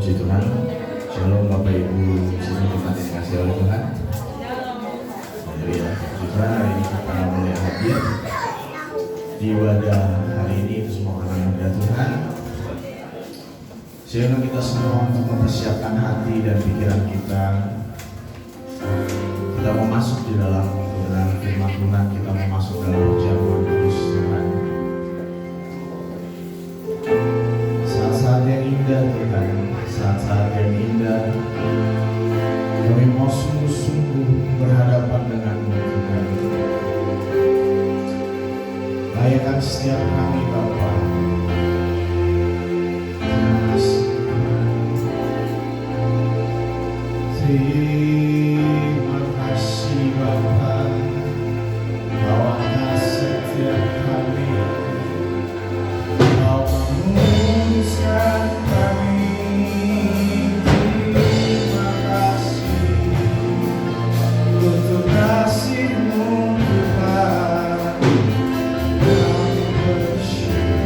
Puji Tuhan. Shalom Bapak Ibu, sini kita dikasih oleh Tuhan. Ya, puji Tuhan, hari ini kita mulai hadir di ibadah hari ini itu semua karena anugerah Tuhan. Sehingga kita semua untuk mempersiapkan hati dan pikiran kita mau masuk di dalam kebenaran firman Tuhan, kita mau masuk dalam jamuan kudus Tuhan. Saat-saat yang indah Tuhan, saat-saat yang indah, kami mau sungguh-sungguh berhadapan dengan-Mu Tuhan. Layakkan setiap kami Bapa. Terima kasih Terima kasih Bapa, bawakan setiap kami, Kau menguruskan kami. Terima kasih untuk kasih-Mu Tuhan. Kami bersyukur.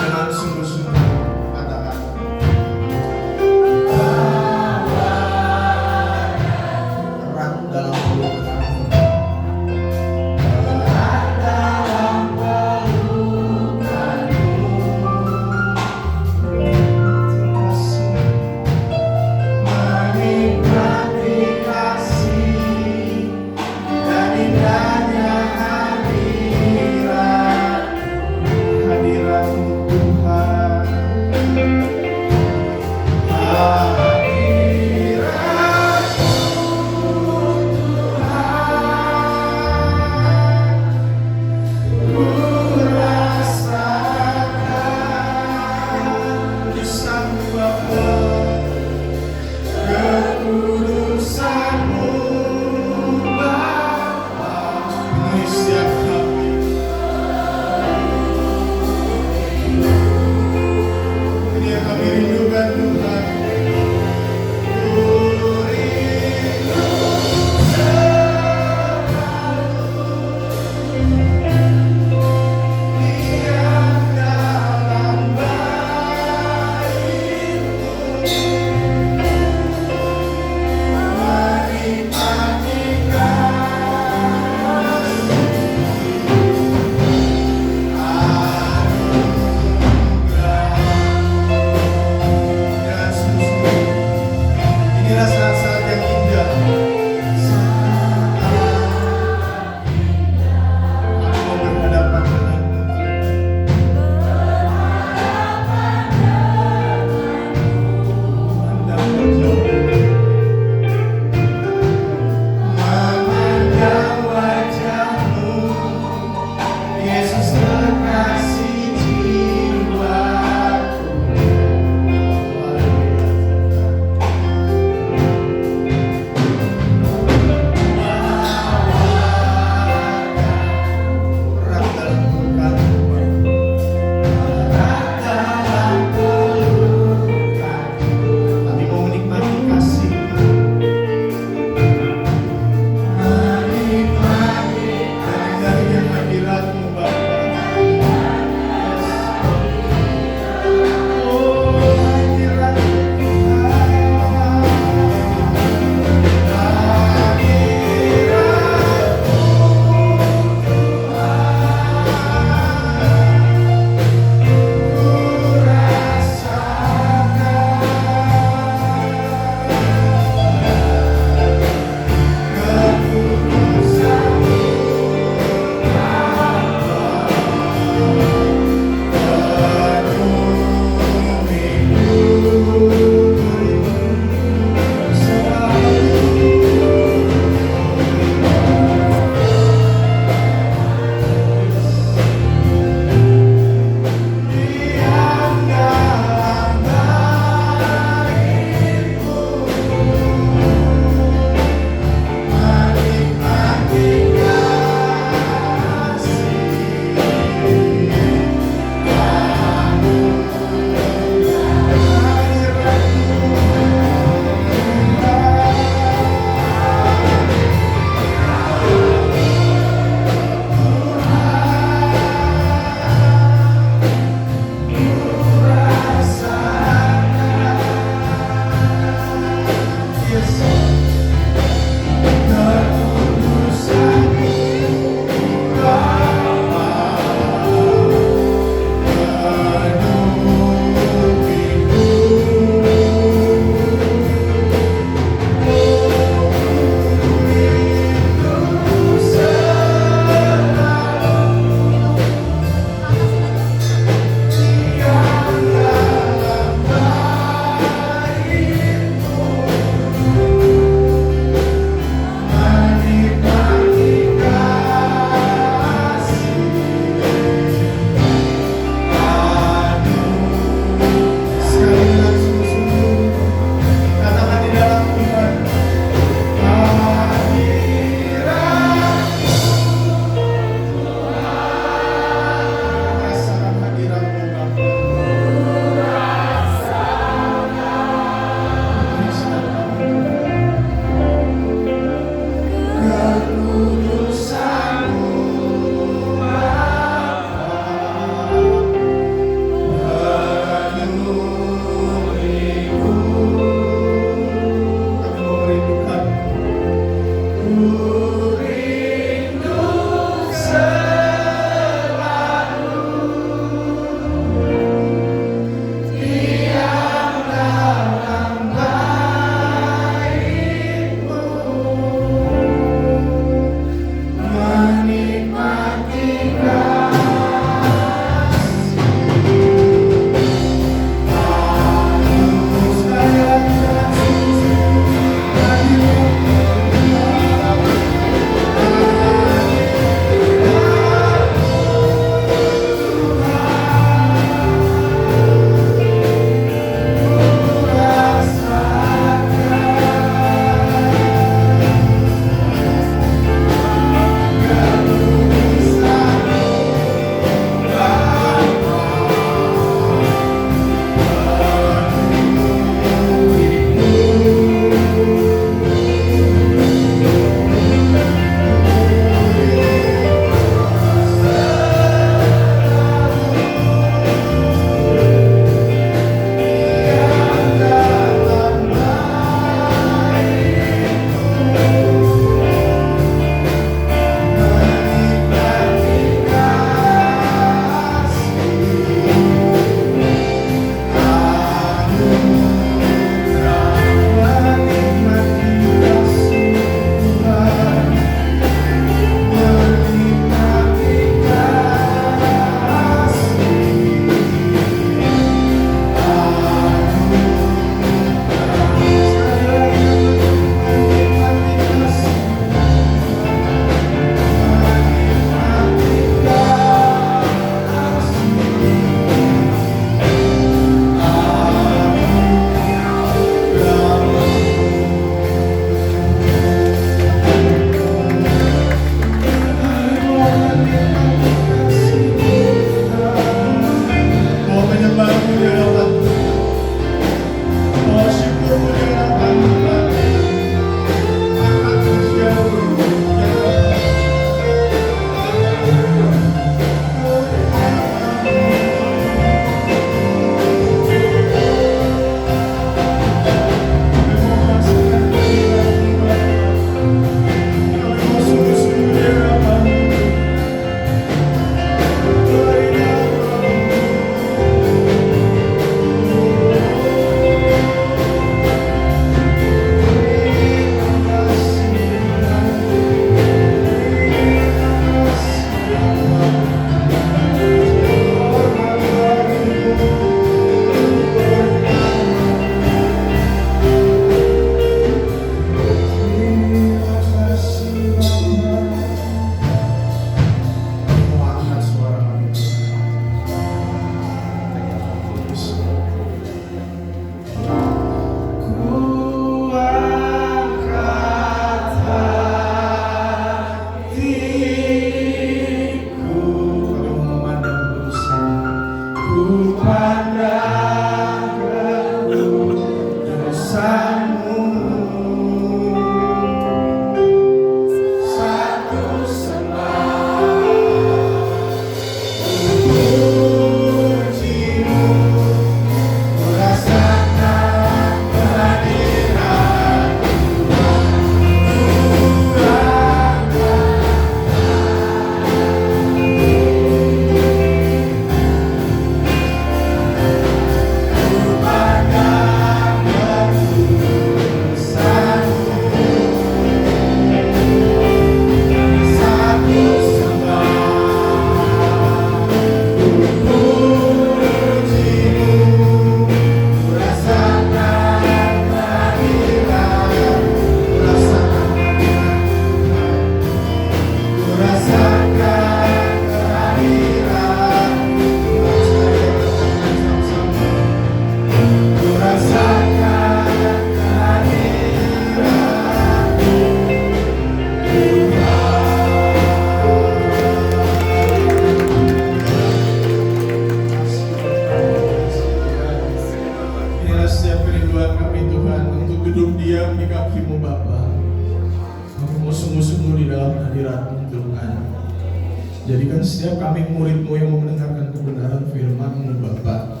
Jadikan setiap kami murid-Mu yang mau mendengarkan kebenaran firman-Mu Bapa,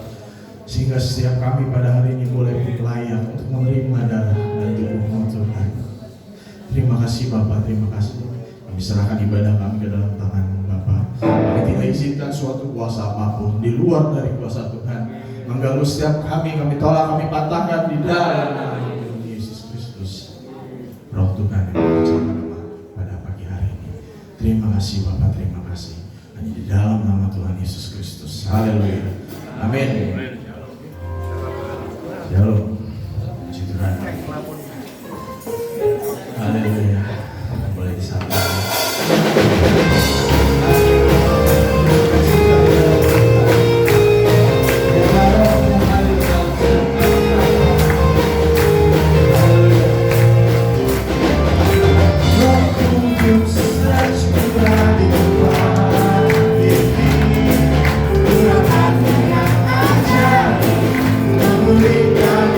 sehingga setiap kami pada hari ini boleh layak untuk menerima darah dan tubuh-Mu Tuhan. Terima kasih Bapa, terima kasih. Kami serahkan ibadah kami ke dalam tangan-Mu Bapa. Kami tidak izinkan suatu kuasa apapun di luar dari kuasa Tuhan mengganggu setiap kami tolak, kami patahkan di dalam nama Yesus Kristus. Roh Tuhan yang bekerja pada pagi hari ini. Terima kasih Bapa, terima kasih. Hanya di dalam nama Tuhan Yesus Kristus. Haleluya. Amin. Shalom. Puji Tuhan. Haleluya. Boleh disapa. Berikan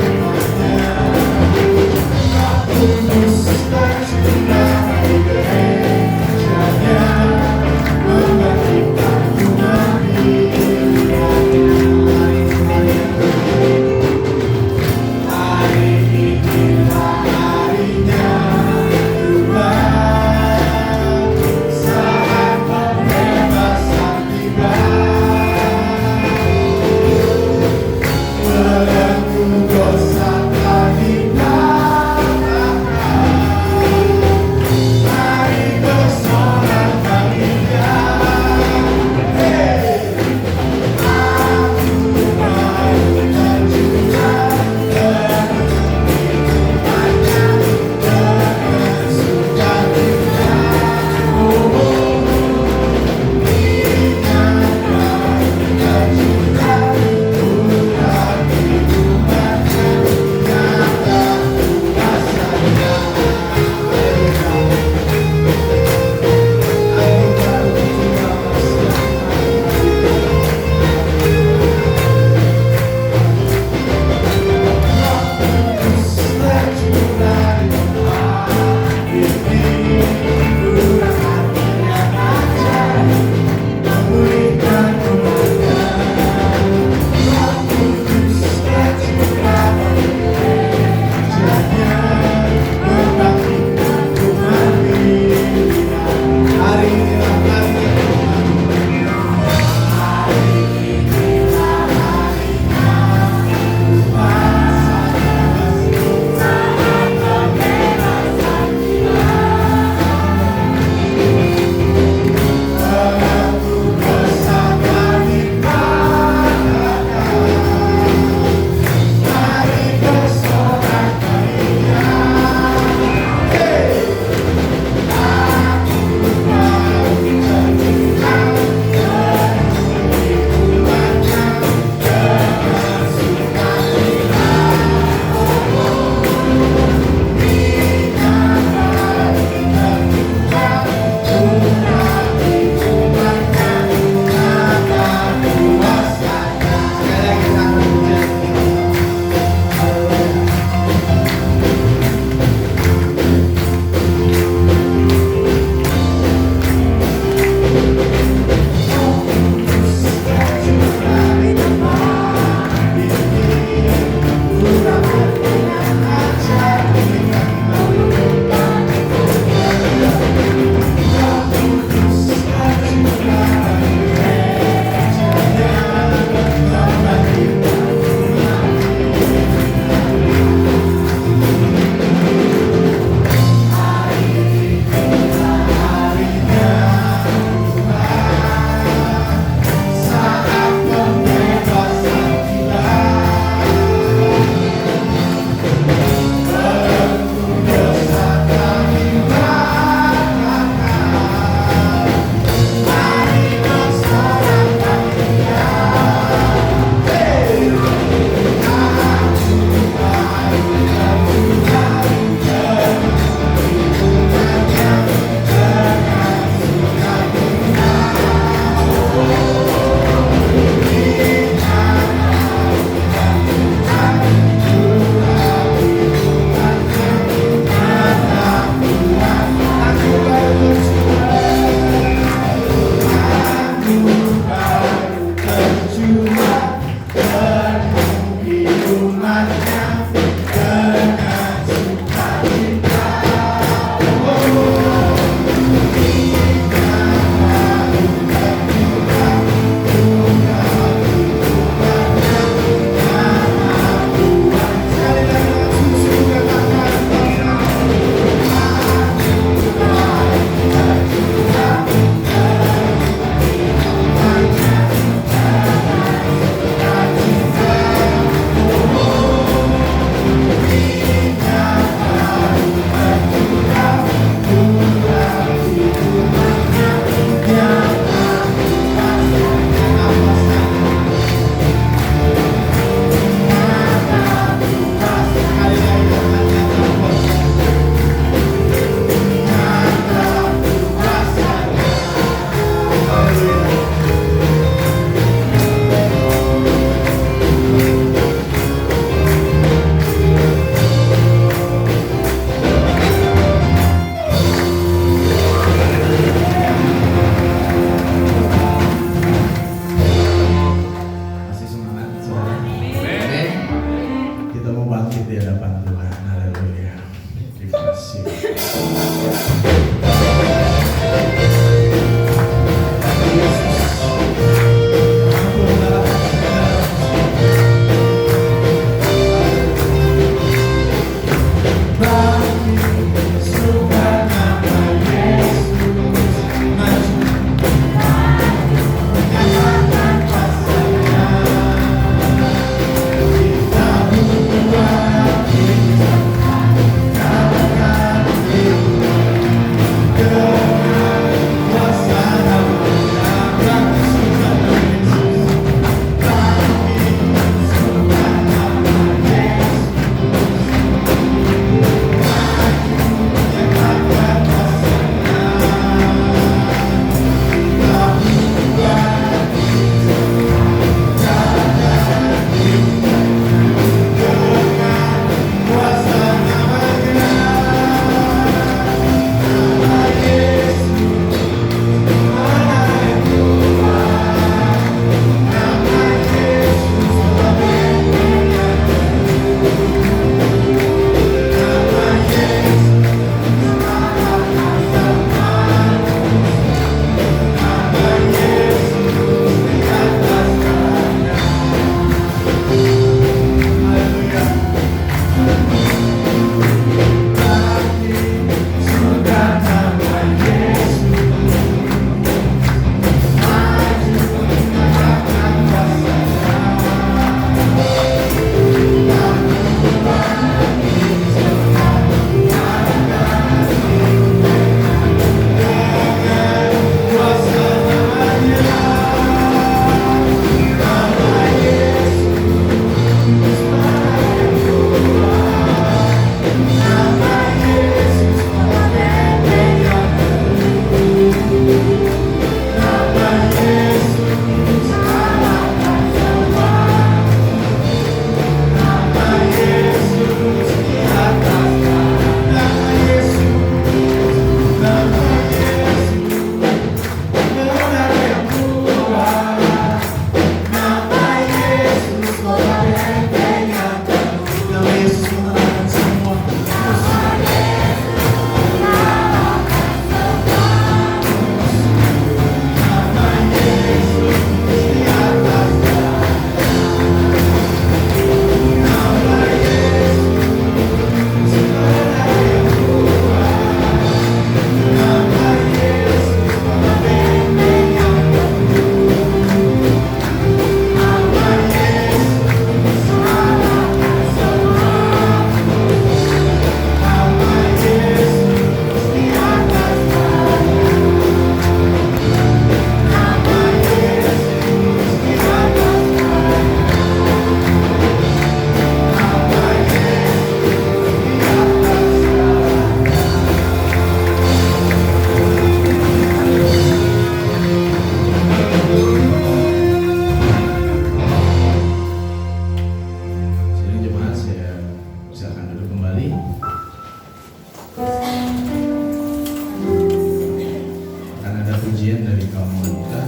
ada pujian dari kaum wanita.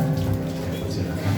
Silakan.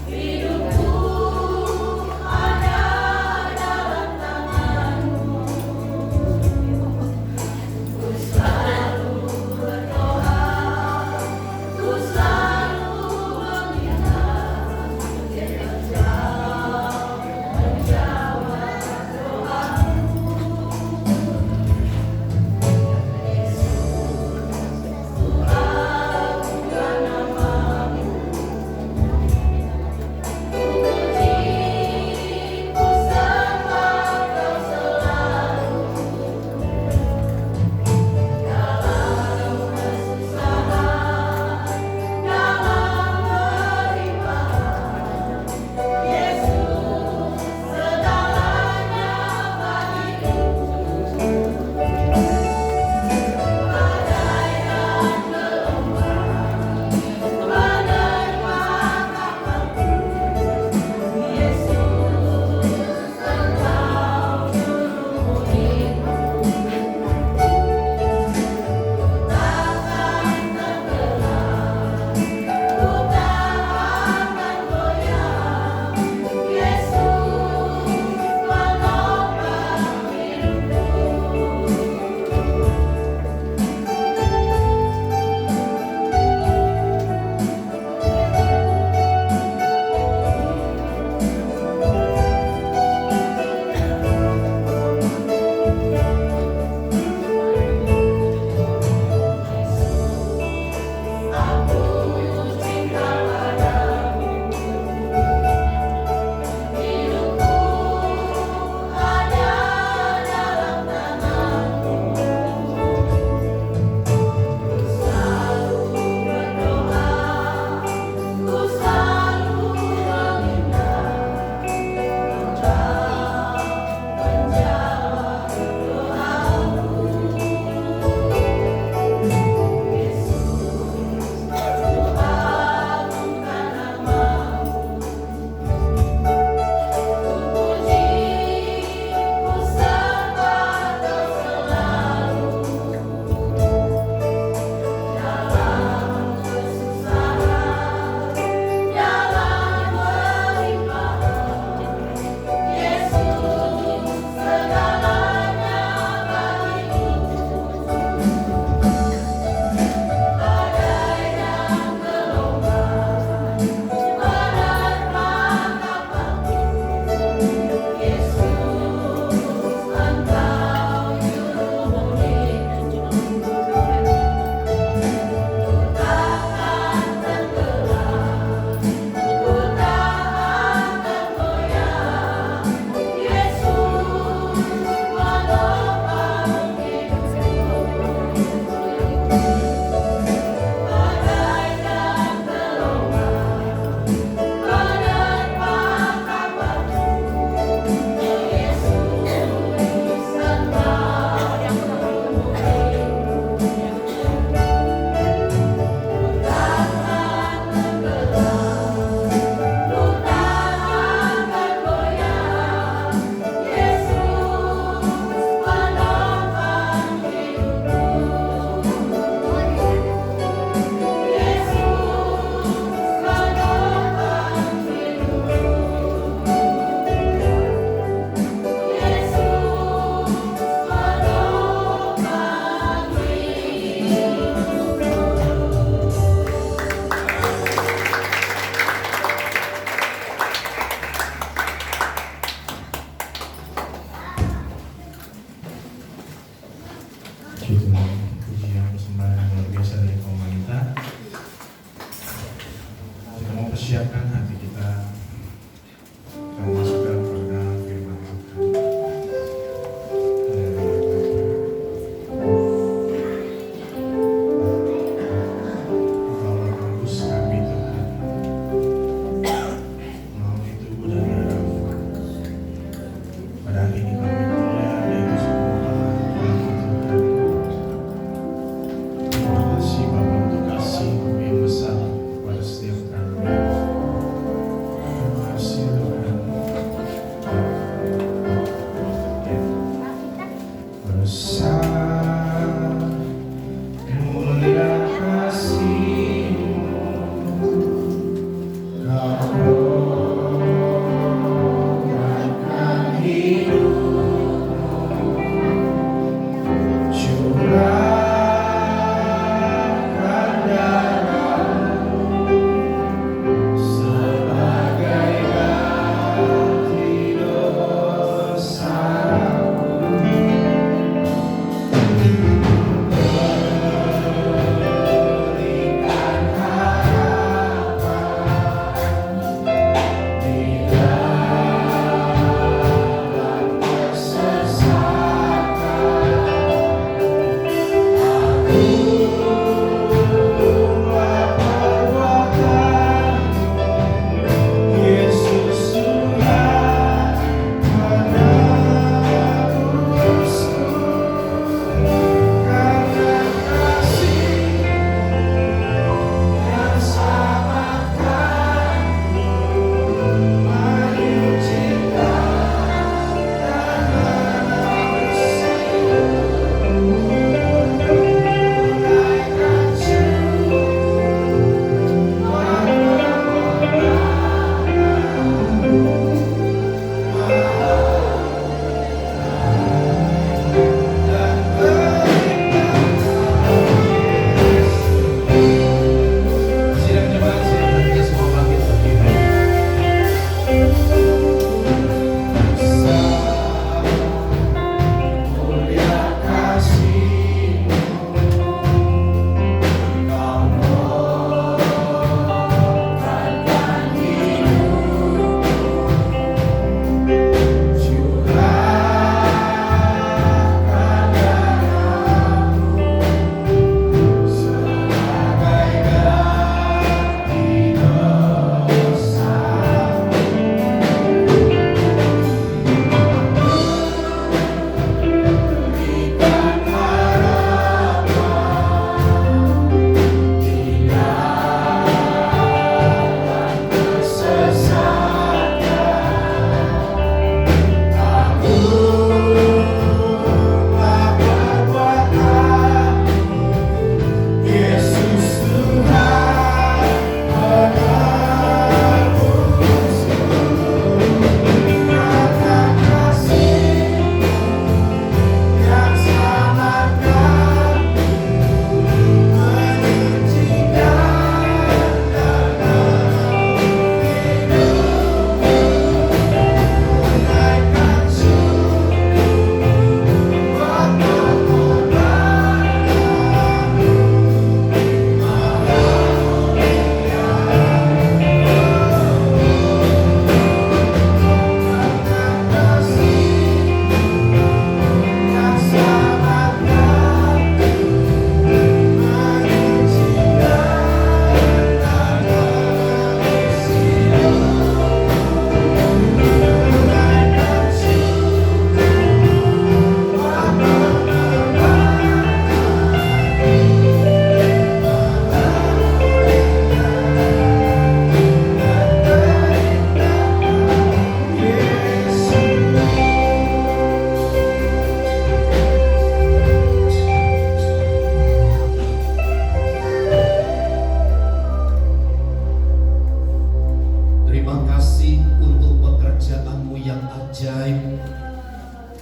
Hidupku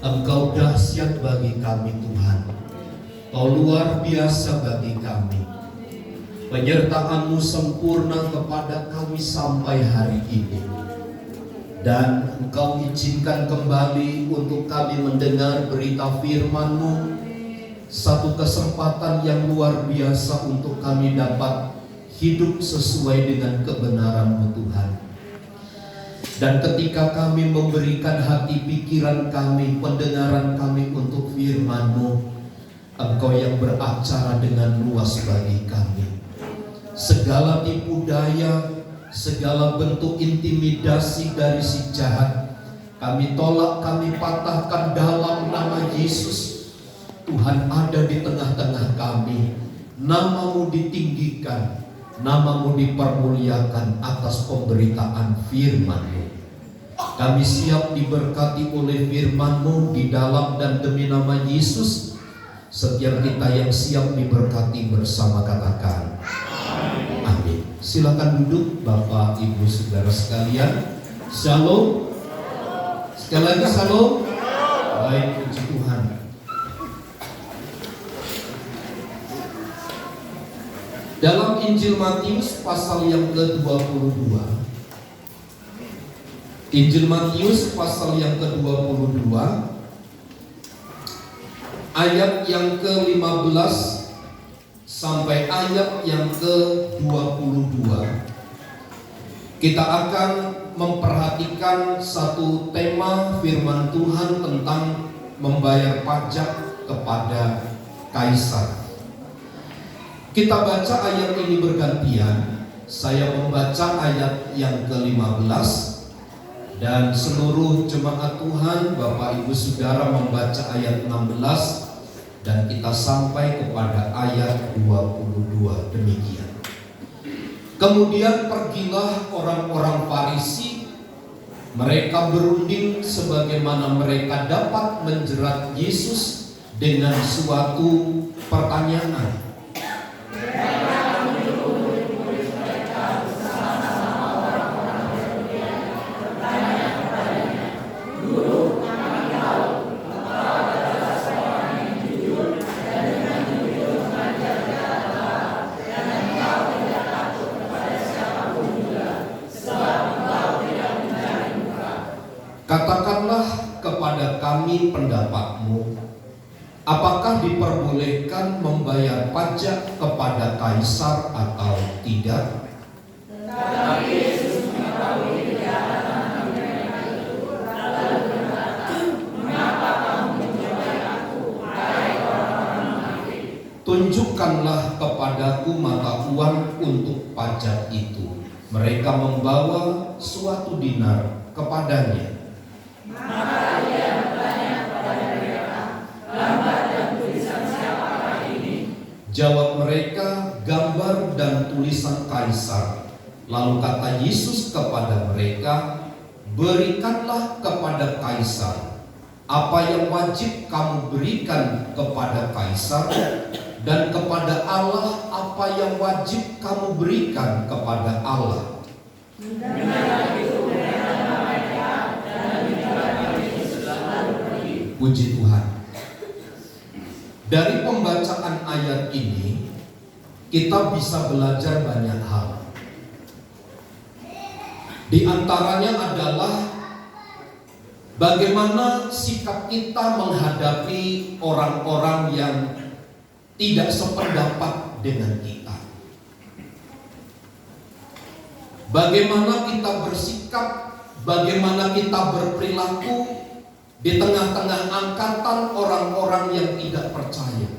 Engkau dahsyat bagi kami Tuhan. Kau luar biasa bagi kami. Penyertaan-Mu sempurna kepada kami sampai hari ini. Dan Engkau izinkan kembali untuk kami mendengar berita firman-Mu. Satu kesempatan yang luar biasa untuk kami dapat hidup sesuai dengan kebenaran-Mu Tuhan. Dan ketika kami memberikan hati pikiran kami, pendengaran kami untuk firman-Mu, Engkau yang beracara dengan luas bagi kami. Segala tipu daya, segala bentuk intimidasi dari si jahat, kami tolak, kami patahkan dalam nama Yesus. Tuhan ada di tengah-tengah kami. Nama-Mu ditinggikan, Nama-Mu dipermuliakan atas pemberitaan firman-Mu. Kami siap diberkati oleh firman-Mu di dalam dan demi nama Yesus. Setiap kita yang siap diberkati bersama katakan amin. Silakan duduk Bapak Ibu Saudara sekalian. Shalom. Sekali lagi shalom. Baik, puji Tuhan. Dalam Injil Matius pasal yang ke-22, Injil Matius pasal yang ke-22 ayat yang ke-15 sampai ayat yang ke-22, kita akan memperhatikan satu tema firman Tuhan tentang membayar pajak kepada kaisar. Kita baca ayat ini bergantian. Saya membaca ayat yang ke-15 dan seluruh jemaat Tuhan, Bapak Ibu Saudara membaca ayat 16 dan kita sampai kepada ayat 22. Demikian. Kemudian pergilah orang-orang Farisi, mereka berunding sebagaimana mereka dapat menjerat Yesus dengan suatu pertanyaan. Katakanlah kepada kami pendapatmu, apakah diperbolehkan membayar pajak kepada kaisar atau tidak? Tetapi Yesus mengetahui kejahatan mereka itu, lalu berkata, mengapa kamu mencobai aku, hai orang-orang munafik? Tunjukkanlah kepadaku mata uang untuk pajak itu. Mereka membawa suatu dinar kepadanya. Maka ia bertanya kepada mereka, gambar dan tulisan siapakah ini? Jawab mereka, gambar dan tulisan kaisar. Lalu kata Yesus kepada mereka, berikanlah kepada kaisar apa yang wajib kamu berikan kepada kaisar, dan kepada Allah apa yang wajib kamu berikan kepada Allah. Puji Tuhan. Dari pembacaan ayat ini kita bisa belajar banyak hal. Di antaranya adalah bagaimana sikap kita menghadapi orang-orang yang tidak sependapat dengan kita. Bagaimana kita bersikap, bagaimana kita berperilaku di tengah-tengah angkatan orang-orang yang tidak percaya.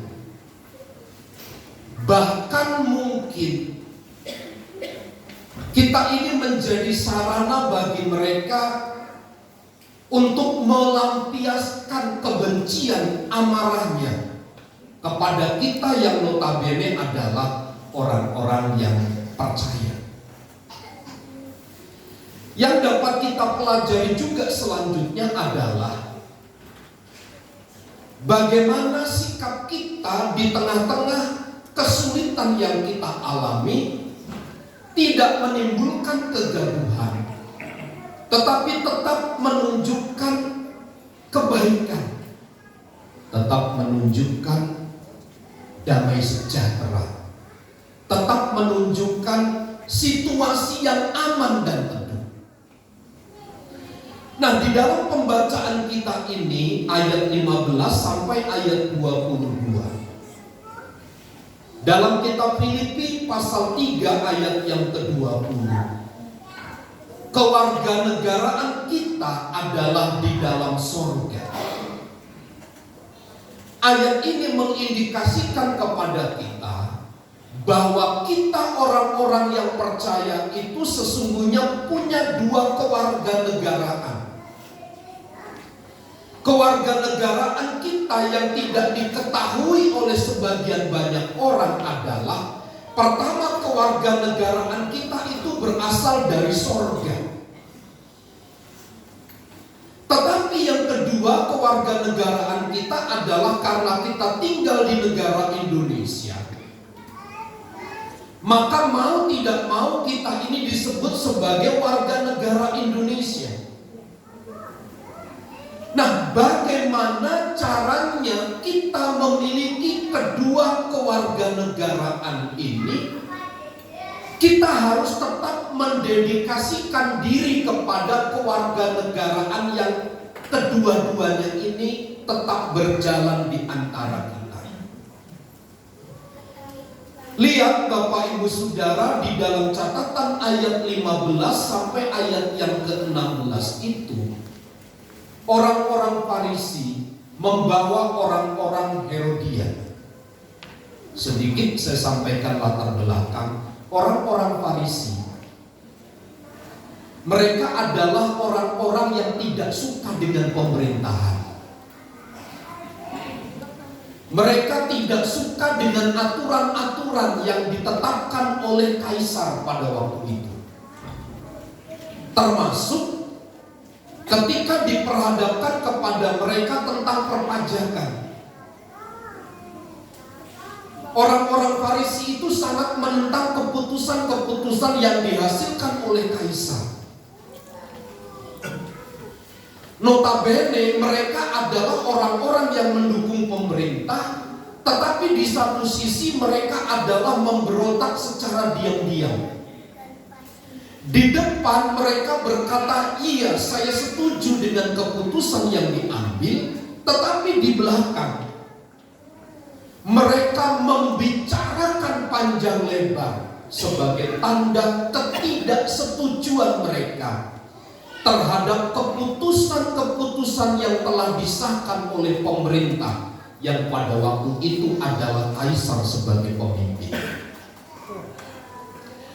Bahkan mungkin kita ini menjadi sarana bagi mereka untuk melampiaskan kebencian, amarahnya kepada kita yang notabene adalah orang-orang yang percaya. Yang dapat kita pelajari juga selanjutnya adalah bagaimana sikap kita di tengah-tengah kesulitan yang kita alami tidak menimbulkan kegaduhan, tetapi tetap menunjukkan kebaikan, tetap menunjukkan damai sejahtera, tetap menunjukkan situasi yang aman dan tenang. Nah, di dalam pembacaan kita ini ayat 15 sampai ayat 22. Dalam kitab Filipi pasal 3 ayat yang ke-20. Kewarganegaraan kita adalah di dalam surga. Ayat ini mengindikasikan kepada kita bahwa kita orang-orang yang percaya itu sesungguhnya punya dua kewarganegaraan. Kewarganegaraan kita yang tidak diketahui oleh sebagian banyak orang adalah, pertama, kewarganegaraan kita itu berasal dari sorga. Tetapi yang kedua, kewarganegaraan kita adalah karena kita tinggal di negara Indonesia. Maka mau tidak mau kita ini disebut sebagai warga negara Indonesia. Nah, bagaimana caranya kita memiliki kedua kewarganegaraan ini? Kita harus tetap mendedikasikan diri kepada kewarganegaraan yang kedua-duanya ini tetap berjalan di antara kita. Lihat Bapak Ibu Saudara, di dalam catatan ayat 15 sampai ayat yang ke-16 itu, orang-orang Farisi membawa orang-orang Herodian. Sedikit saya sampaikan latar belakang. Orang-orang Farisi, mereka adalah orang-orang yang tidak suka dengan pemerintahan. Mereka tidak suka dengan aturan-aturan yang ditetapkan oleh kaisar pada waktu itu. Termasuk ketika diperhadapkan kepada mereka tentang perpajakan. Orang-orang Farisi itu sangat menentang keputusan-keputusan yang dihasilkan oleh kaisar. Notabene mereka adalah orang-orang yang mendukung pemerintah, tetapi di satu sisi mereka adalah memberontak secara diam-diam. Di depan mereka berkata, iya saya setuju dengan keputusan yang diambil, tetapi di belakang mereka membicarakan panjang lebar sebagai tanda ketidaksetujuan mereka terhadap keputusan-keputusan yang telah disahkan oleh pemerintah yang pada waktu itu adalah kaisar sebagai pemimpin.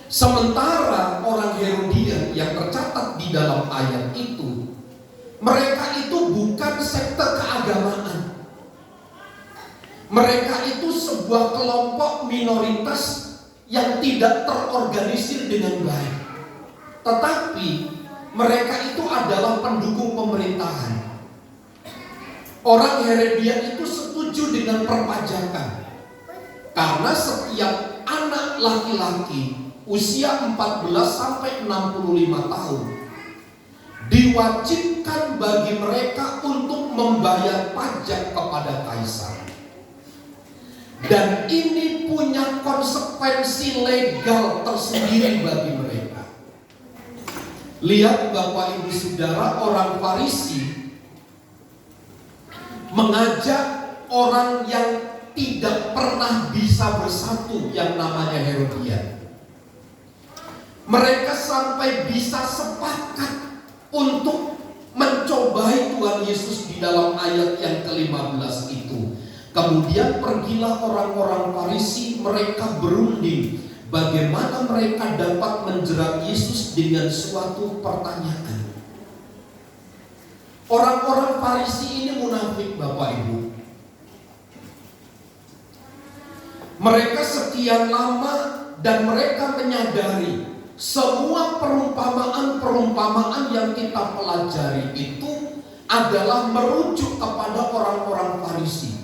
Sementara orang Herodian yang tercatat di dalam ayat itu, mereka itu bukan sekte keagamaan. Mereka itu sebuah kelompok minoritas yang tidak terorganisir dengan baik. Tetapi mereka itu adalah pendukung pemerintahan. Orang Herodian itu setuju dengan perpajakan. Karena setiap anak laki-laki usia 14 sampai 65 tahun diwajibkan bagi mereka untuk membayar pajak kepada kaisar. Dan ini punya konsekuensi legal tersendiri bagi mereka. Lihat Bapak Ibu Saudara, orang Farisi mengajak orang yang tidak pernah bisa bersatu yang namanya Herodian. Mereka sampai bisa sepakat untuk mencobai Tuhan Yesus di dalam ayat yang ke-15 itu. Kemudian pergilah orang-orang Farisi, mereka berunding bagaimana mereka dapat menjerat Yesus dengan suatu pertanyaan. Orang-orang Farisi ini munafik Bapak Ibu. Mereka sekian lama dan mereka menyadari semua perumpamaan-perumpamaan yang kita pelajari itu adalah merujuk kepada orang-orang Farisi.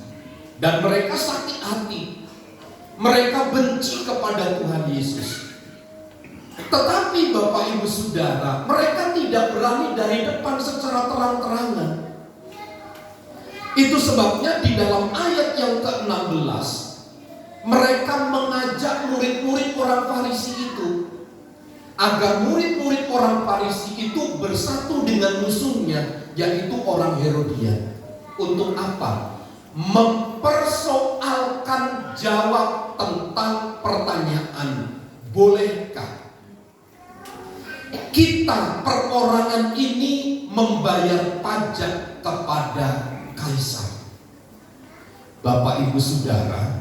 Dan mereka sakit hati. Mereka benci kepada Tuhan Yesus. Tetapi Bapak Ibu Saudara, mereka tidak berani dari depan secara terang-terangan. Itu sebabnya di dalam ayat yang ke-16 mereka mengajak murid-murid orang Farisi itu agar murid-murid orang Farisi itu bersatu dengan musuhnya, yaitu orang Herodian. Untuk apa? Mempersoalkan jawab tentang pertanyaan, bolehkah kita perorangan ini membayar pajak kepada kaisar? Bapak Ibu Saudara,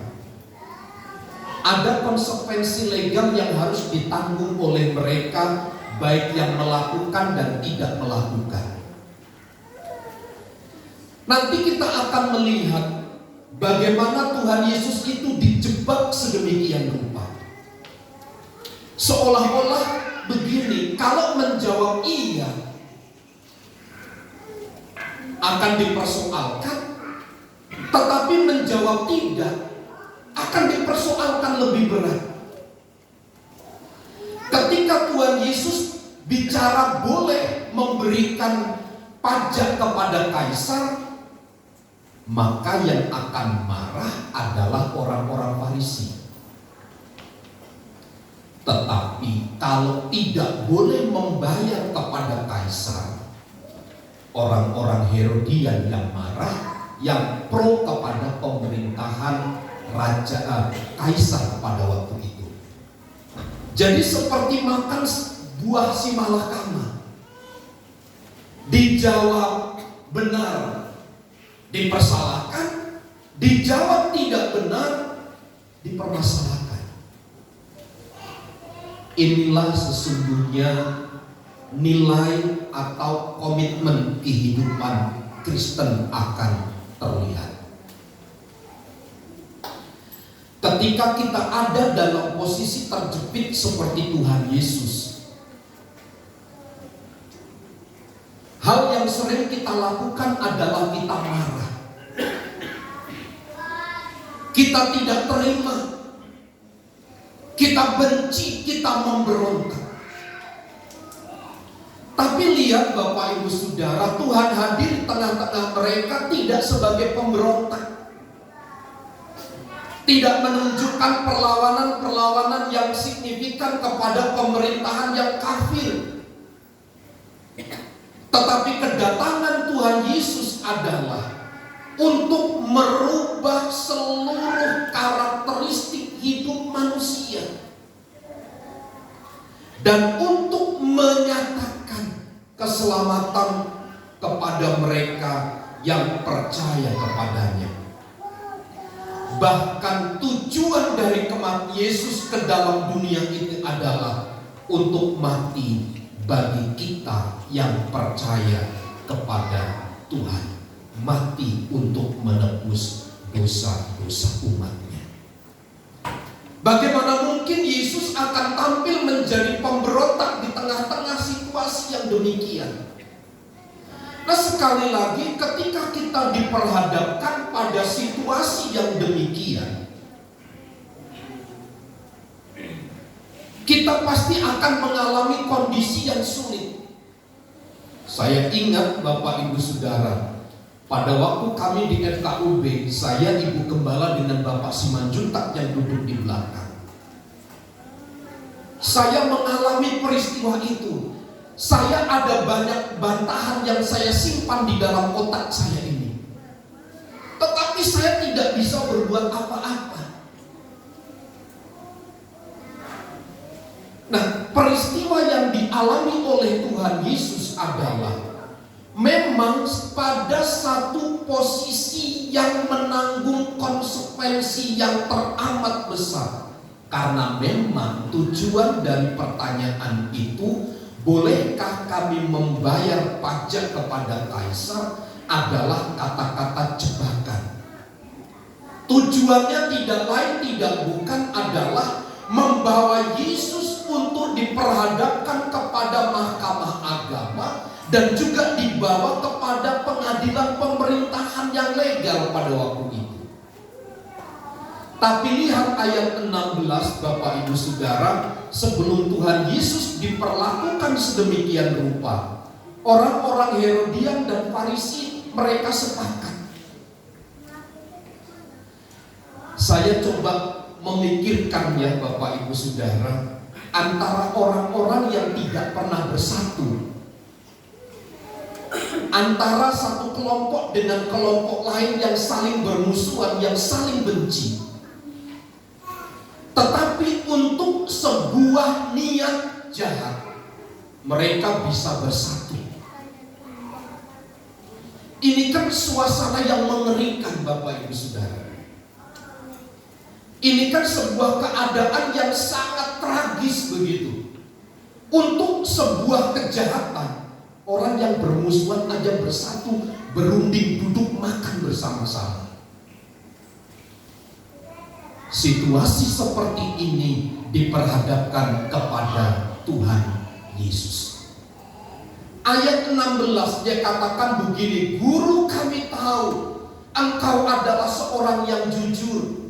ada konsekuensi legal yang harus ditanggung oleh mereka, baik yang melakukan dan tidak melakukan. Nanti kita akan melihat bagaimana Tuhan Yesus itu dijebak sedemikian rupa. Seolah-olah begini, kalau menjawab iya akan dipersoalkan, tetapi menjawab tidak akan dipersoalkan lebih berat. Ketika Tuhan Yesus bicara boleh memberikan pajak kepada kaisar, maka yang akan marah adalah orang-orang Farisi. Tetapi kalau tidak boleh membayar kepada kaisar, orang-orang Herodian yang marah, yang pro kepada pemerintahan raja kaisar pada waktu itu. Jadi seperti makan buah si malakama. Dijawab benar, dipersalahkan; dijawab tidak benar, dipermasalahkan. Inilah sesungguhnya nilai atau komitmen kehidupan Kristen akan terlihat. Ketika kita ada dalam posisi terjepit seperti Tuhan Yesus, hal yang sering kita lakukan adalah kita marah, kita tidak terima, kita benci, kita memberontak. Tapi lihat Bapak Ibu Saudara, Tuhan hadir di tengah-tengah mereka tidak sebagai pemberontak, tidak menunjukkan perlawanan-perlawanan yang signifikan kepada pemerintahan yang kafir. Tetapi kedatangan Tuhan Yesus adalah untuk merubah seluruh karakteristik hidup manusia, dan untuk menyatakan keselamatan kepada mereka yang percaya kepadanya. Bahkan tujuan dari kematian Yesus ke dalam dunia ini adalah untuk mati bagi kita yang percaya kepada Tuhan, mati untuk menebus dosa-dosa umatnya. Bagaimana mungkin Yesus akan tampil menjadi pemberontak di tengah-tengah situasi yang demikian? Nah, sekali lagi ketika kita diperhadapkan pada situasi yang demikian, kita pasti akan mengalami kondisi yang sulit. Saya ingat Bapak Ibu Saudara, pada waktu kami di FKUB, saya, Ibu Gembala dengan Bapak Simanjuntak yang duduk di belakang, saya mengalami peristiwa itu. Saya ada banyak bantahan yang saya simpan di dalam otak saya ini, tetapi saya tidak bisa berbuat apa-apa. Nah, peristiwa yang dialami oleh Tuhan Yesus adalah memang pada satu posisi yang menanggung konsekuensi yang teramat besar. Karena memang tujuan dari pertanyaan itu, bolehkah kami membayar pajak kepada kaisar, adalah kata-kata jebakan. Tujuannya tidak lain tidak bukan adalah membawa Yesus untuk diperhadapkan kepada mahkamah agama dan juga dibawa kepada pengadilan pemerintahan yang legal pada waktu itu. Tapi lihat ayat 16 Bapak Ibu Saudara, sebelum Tuhan Yesus diperlakukan sedemikian rupa, orang-orang Herodian dan Farisi mereka sepakat. Saya coba memikirkan ya Bapak Ibu Saudara, antara orang-orang yang tidak pernah bersatu, antara satu kelompok dengan kelompok lain yang saling bermusuhan, yang saling benci. Tetapi untuk sebuah niat jahat, mereka bisa bersatu. Ini kan suasana yang mengerikan Bapak Ibu Saudara. Ini kan sebuah keadaan yang sangat tragis begitu. Untuk sebuah kejahatan, orang yang bermusuhan aja bersatu, berunding duduk makan bersama-sama. Situasi seperti ini diperhadapkan kepada Tuhan Yesus. Ayat 16 dia katakan begini, "Guru, kami tahu engkau adalah seorang yang jujur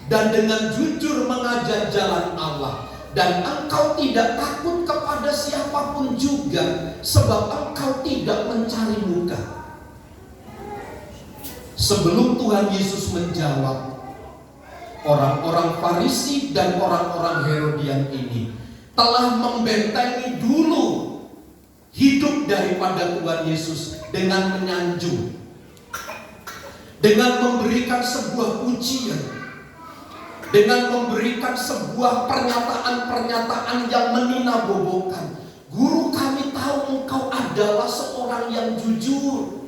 dan dengan jujur mengajar jalan Allah. dan engkau tidak takut kepada siapapun juga, sebab engkau tidak mencari muka. Sebelum Tuhan Yesus menjawab, orang-orang Farisi dan orang-orang Herodian ini telah membentengi dulu hidup daripada Tuhan Yesus dengan menyanjung, dengan memberikan sebuah pujian, dengan memberikan sebuah pernyataan-pernyataan yang meninabobokan. Guru, kami tahu engkau adalah seorang yang jujur.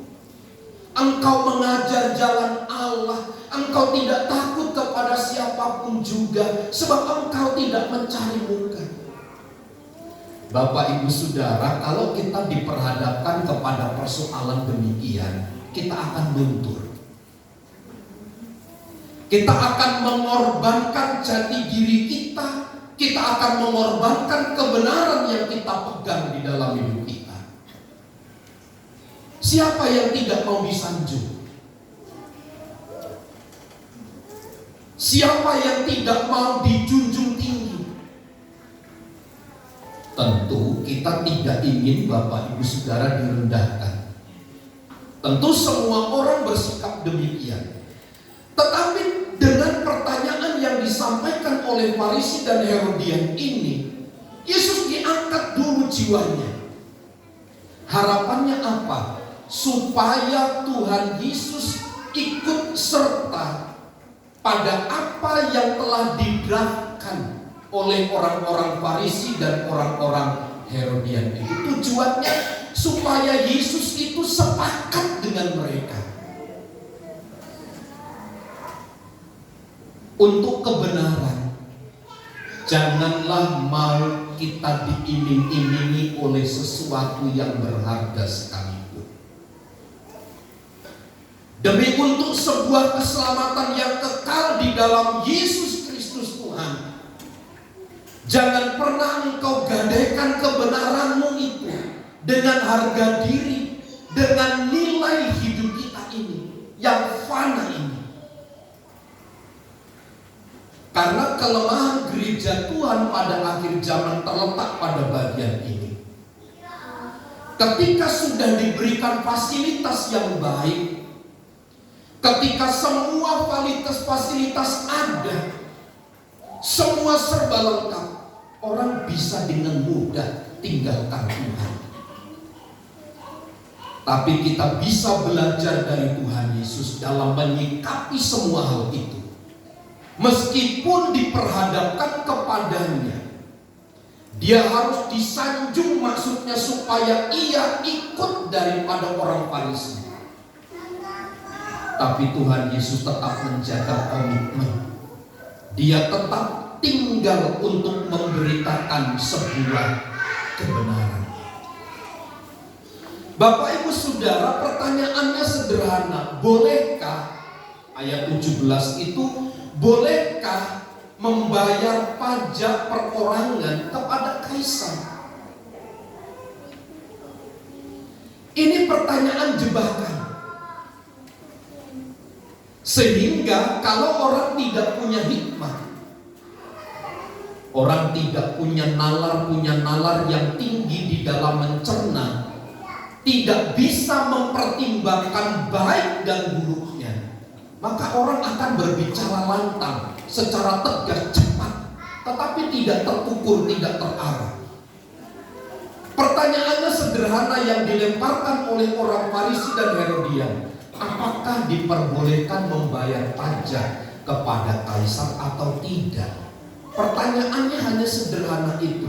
Engkau mengajar jalan Allah. Engkau tidak takut kepada siapapun juga, sebab engkau tidak mencari muka. Bapak, Ibu, Saudara, kalau kita diperhadapkan kepada persoalan demikian, kita akan luntur. Kita akan mengorbankan jati diri kita. Kita akan mengorbankan kebenaran yang kita pegang di dalam hidup kita. Siapa yang tidak mau disanjung? Siapa yang tidak mau dijunjung tinggi? Tentu kita tidak ingin Bapak, Ibu, Saudara direndahkan. Tentu semua orang bersikap demikian. Tetapi dengan pertanyaan yang disampaikan oleh Farisi dan Herodian ini, Yesus diangkat dulu jiwanya. Harapannya apa? Supaya Tuhan Yesus ikut serta pada apa yang telah didraftkan oleh orang-orang Farisi dan orang-orang Herodian itu. Tujuannya supaya Yesus itu sepakat dengan mereka untuk kebenaran. Janganlah mau kita diiming-imingi oleh sesuatu yang berharga sekalipun. Demi untuk sebuah keselamatan yang kekal di dalam Yesus Kristus Tuhan, jangan pernah engkau gadaikan kebenaranmu itu dengan harga diri, dengan nilai hidup kita ini yang fana ini. Karena kelemahan gereja Tuhan pada akhir zaman terletak pada bagian ini. Ketika sudah diberikan fasilitas yang baik, ketika semua fasilitas ada, semua serba lengkap, orang bisa dengan mudah tinggalkan Tuhan. Tapi kita bisa belajar dari Tuhan Yesus dalam menyikapi semua hal itu. Meskipun diperhadapkan kepadanya, dia harus disanjung, maksudnya supaya ia ikut daripada orang Farisi. Tapi Tuhan Yesus tetap menjaga komitmen. Dia tetap tinggal untuk memberitakan sebuah kebenaran. Bapak, Ibu, Saudara, pertanyaannya sederhana. Bolehkah, ayat 17 itu, bolehkah membayar pajak perorangan kepada kaisar? Ini pertanyaan jebakan. Sehingga kalau orang tidak punya hikmah, orang tidak punya nalar yang tinggi di dalam mencerna, tidak bisa mempertimbangkan baik dan buruknya, maka orang akan berbicara lantang, secara tegas, cepat, tetapi tidak terukur, tidak terarah. Pertanyaannya sederhana yang dilemparkan oleh orang Farisi dan Herodian. Apakah diperbolehkan membayar pajak kepada kaisar atau tidak? Pertanyaannya hanya sederhana itu.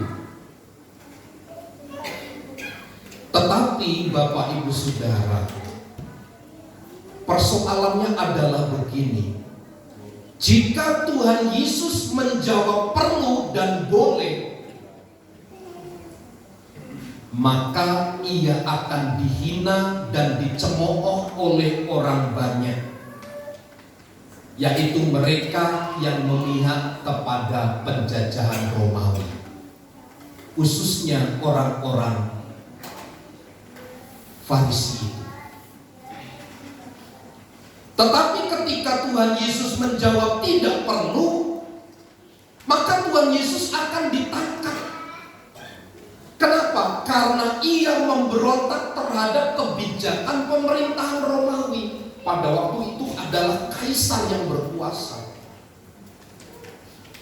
Tetapi Bapak, Ibu, Saudara, persoalannya adalah begini. Jika Tuhan Yesus menjawab perlu dan boleh, maka ia akan dihina dan dicemooh oleh orang banyak, yaitu mereka yang memihak kepada penjajahan Romawi, khususnya orang-orang Farisi. Tetapi ketika Tuhan Yesus menjawab tidak perlu, maka Tuhan Yesus akan Karena ia memberontak terhadap kebijakan pemerintahan Romawi. Pada waktu itu adalah kaisar yang berkuasa.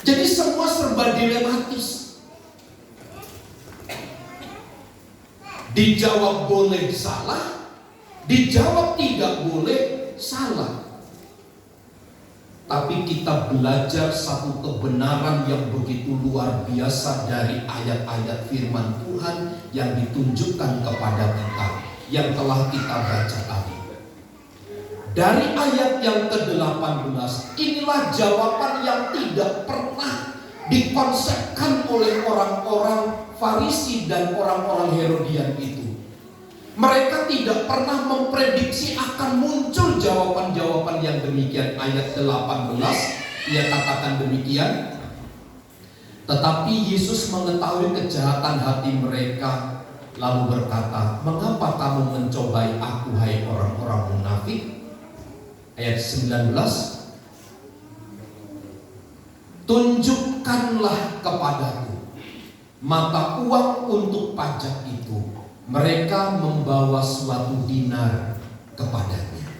Jadi semua serba dilematis. Dijawab boleh salah, dijawab tidak boleh salah. Tapi kita belajar satu kebenaran yang begitu luar biasa dari ayat-ayat firman Tuhan yang ditunjukkan kepada kita, yang telah kita baca tadi. Dari ayat yang ke-18, inilah jawaban yang tidak pernah dikonsepkan oleh orang-orang Farisi dan orang-orang Herodian itu. Mereka tidak pernah memprediksi akan muncul jawaban-jawaban yang demikian. Ayat 18, ia katakan demikian. Tetapi Yesus mengetahui kejahatan hati mereka, lalu berkata, mengapa kamu mencobai aku, hai orang-orang munafik? Ayat 19, tunjukkanlah kepadaku mata uang untuk pajak itu. Mereka membawa suatu dinar kepadanya.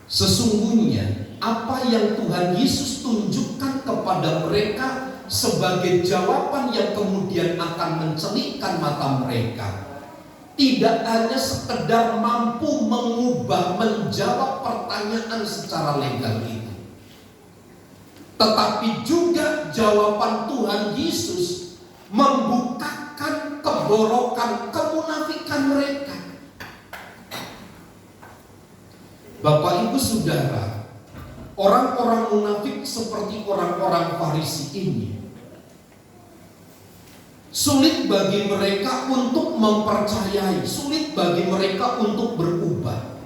Sesungguhnya apa yang Tuhan Yesus tunjukkan kepada mereka sebagai jawaban yang kemudian akan mencelikkan mata mereka, tidak hanya sekedar mampu mengubah, menjawab pertanyaan secara legal itu, tetapi juga jawaban Tuhan Yesus membukakan keborokan, kemunafikan mereka. Bapak Ibu Saudara, orang-orang munafik seperti orang-orang Farisi ini sulit bagi mereka untuk mempercayai, sulit bagi mereka untuk berubah,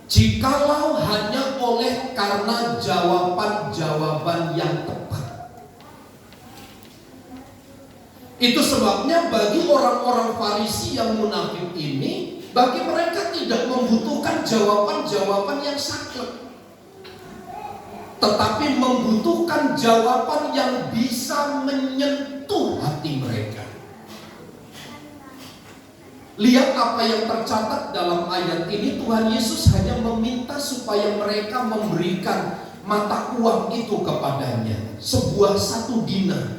jikalau hanya oleh karena jawaban-jawaban yang tepat. Itu sebabnya bagi orang-orang Farisi yang munafik ini, bagi mereka tidak membutuhkan jawaban-jawaban yang saklek, tetapi membutuhkan jawaban yang bisa menyentuh hati mereka. Lihat apa yang tercatat dalam ayat ini. Tuhan Yesus hanya meminta supaya mereka memberikan mata uang itu kepadanya, satu dinar.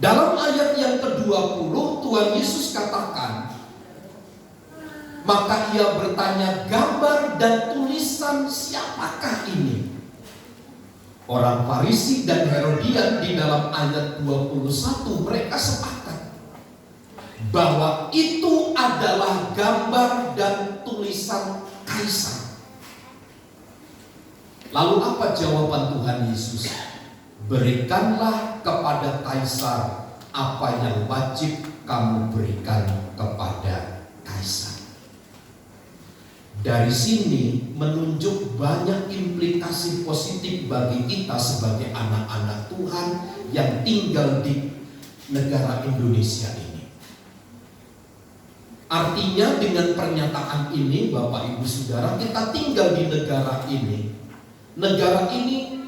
Dalam ayat yang ke-20 Tuhan Yesus katakan, maka ia bertanya, gambar dan tulisan siapakah ini? Orang Farisi dan Herodian di dalam ayat 21 mereka sepakat bahwa itu adalah gambar dan tulisan kaisar. Lalu apa jawaban Tuhan Yesus? Berikanlah kepada kaisar apa yang wajib kamu berikan kepada kaisar. Dari sini menunjuk banyak implikasi positif bagi kita sebagai anak-anak Tuhan yang tinggal di negara Indonesia ini. Artinya dengan pernyataan ini, Bapak Ibu Saudara, kita tinggal di negara ini. Negara ini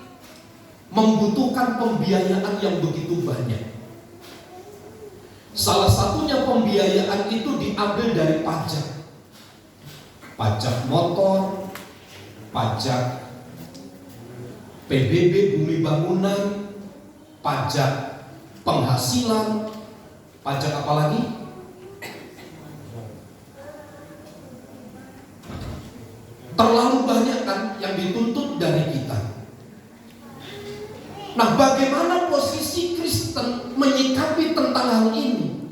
membutuhkan pembiayaan yang begitu banyak. Salah satunya pembiayaan itu diambil dari pajak. Pajak motor, pajak PBB bumi bangunan, pajak penghasilan, pajak apa lagi? Terlalu banyak kan yang dituntut dari kita. Nah, bagaimana posisi Kristen menyikapi tentang hal ini?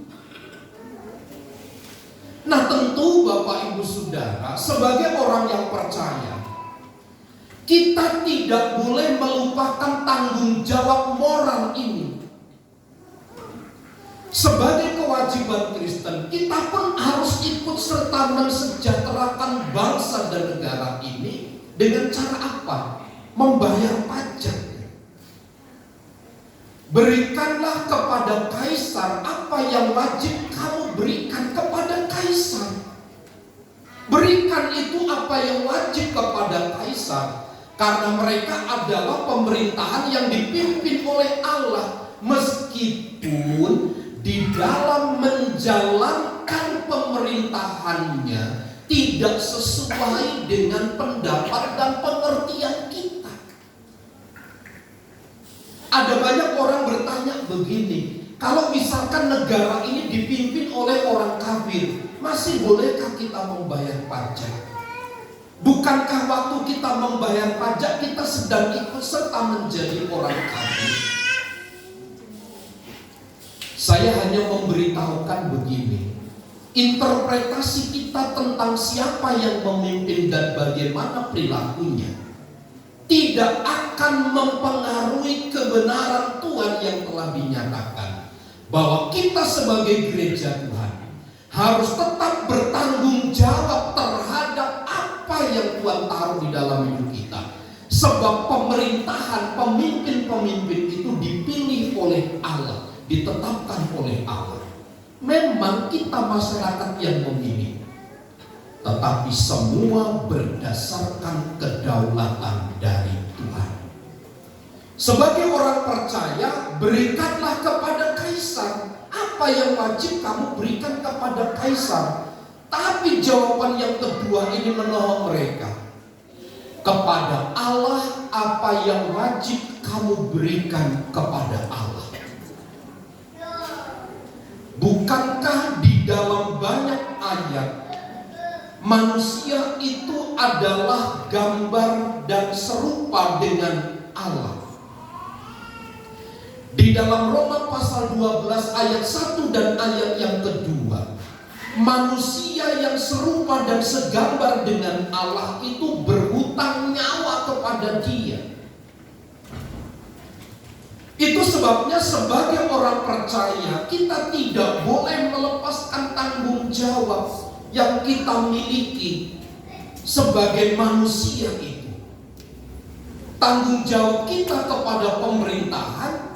Nah, tentu Bapak Ibu Saudara, sebagai orang yang percaya, kita tidak boleh melupakan tanggung jawab moral ini. Sebagai kewajiban Kristen, kita pun harus ikut serta mensejahterakan bangsa dan negara ini dengan cara apa? Membayar pajak. Berikanlah kepada kaisar apa yang wajib kamu berikan kepada kaisar. Berikan itu apa yang wajib kepada kaisar, Karena mereka adalah pemerintahan yang dipimpin oleh Allah, meskipun di dalam menjalankan pemerintahannya tidak sesuai dengan pendapat dan pengertian kita. Ada banyak orang bertanya begini, kalau misalkan negara ini dipimpin oleh orang kafir, masih bolehkah kita membayar pajak? Bukankah waktu kita membayar pajak kita sedang ikut serta menjadi orang kafir? Saya hanya memberitahukan begini, interpretasi kita tentang siapa yang memimpin dan bagaimana perilakunya tidak akan mempengaruhi kebenaran Tuhan yang telah dinyatakan, bahwa kita sebagai gereja Tuhan harus tetap bertanggung jawab terhadap apa yang Tuhan taruh di dalam hidup kita. Sebab pemerintahan, pemimpin-pemimpin itu dipilih oleh Allah, ditetapkan oleh Allah. Memang kita masyarakat yang memilih, tetapi semua berdasarkan kedaulatan dari Tuhan. Sebagai orang percaya, berikanlah kepada kaisar apa yang wajib kamu berikan kepada kaisar. Tapi jawaban yang kedua ini menolong mereka. Kepada Allah apa yang wajib kamu berikan kepada Allah. Bukankah di dalam banyak ayat manusia itu adalah gambar dan serupa dengan Allah? Di dalam Roma pasal 12 ayat 1 dan ayat yang kedua, manusia yang serupa dan segambar dengan Allah itu berhutang nyawa kepada Dia. Itu sebabnya sebagai orang percaya kita tidak boleh melepaskan tanggung jawab yang kita miliki sebagai manusia itu. Tanggung jawab kita kepada pemerintahan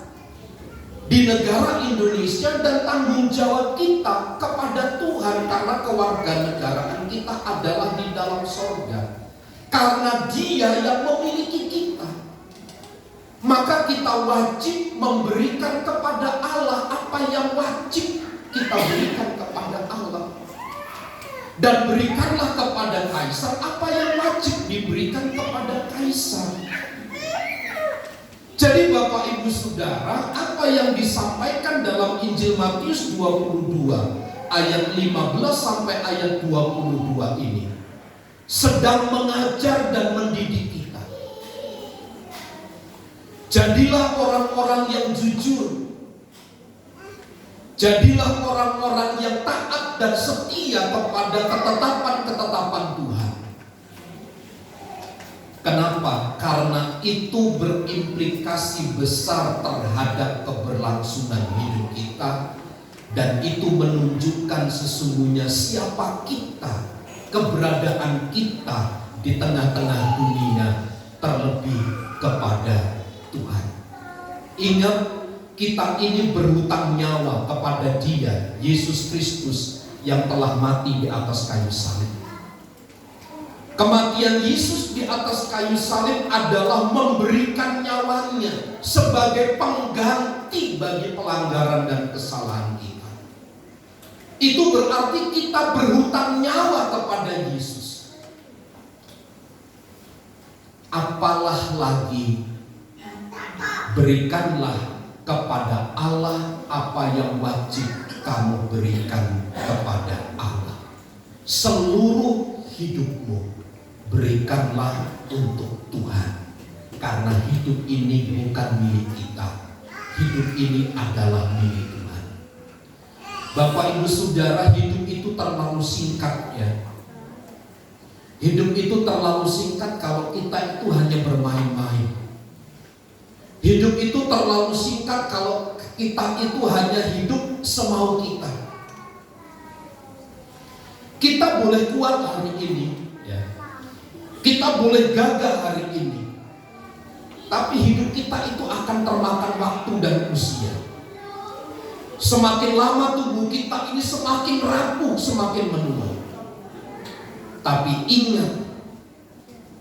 di negara Indonesia dan tanggung jawab kita kepada Tuhan, karena kewarganegaraan kita adalah di dalam sorga. Karena Dia yang memiliki kita, maka kita wajib memberikan kepada Allah apa yang wajib kita berikan kepada Allah. Dan berikanlah kepada kaisar apa yang wajib diberikan kepada kaisar. Jadi Bapak Ibu Saudara, apa yang disampaikan dalam Injil Matius 22 ayat 15 sampai ayat 22 ini sedang mengajar dan mendidik kita. Jadilah orang-orang yang jujur. Jadilah orang-orang yang taat dan setia kepada ketetapan-ketetapan Tuhan. Kenapa? Karena itu berimplikasi besar terhadap keberlangsungan hidup kita, dan itu menunjukkan sesungguhnya siapa kita, keberadaan kita di tengah-tengah dunia, terlebih kepada Tuhan. Ingat, kita ini berhutang nyawa kepada Dia, Yesus Kristus, yang telah mati di atas kayu salib. Kematian Yesus di atas kayu salib adalah memberikan nyawanya sebagai pengganti bagi pelanggaran dan kesalahan kita. Itu berarti kita berhutang nyawa kepada Yesus. Apalah lagi, berikanlah kepada Allah apa yang wajib kamu berikan kepada Allah. Seluruh hidupmu berikanlah untuk Tuhan, karena hidup ini bukan milik kita. Hidup ini adalah milik Tuhan. Bapak Ibu Saudara, hidup itu terlalu singkat ya. Hidup itu terlalu singkat kalau kita itu hanya bermain-main. Hidup itu terlalu singkat kalau kita itu hanya hidup semau kita. Kita boleh kuat hari ini ya. Kita boleh gagah hari ini, tapi hidup kita itu akan termakan waktu dan usia. Semakin lama tubuh kita ini semakin rapuh, semakin menua. Tapi ingat,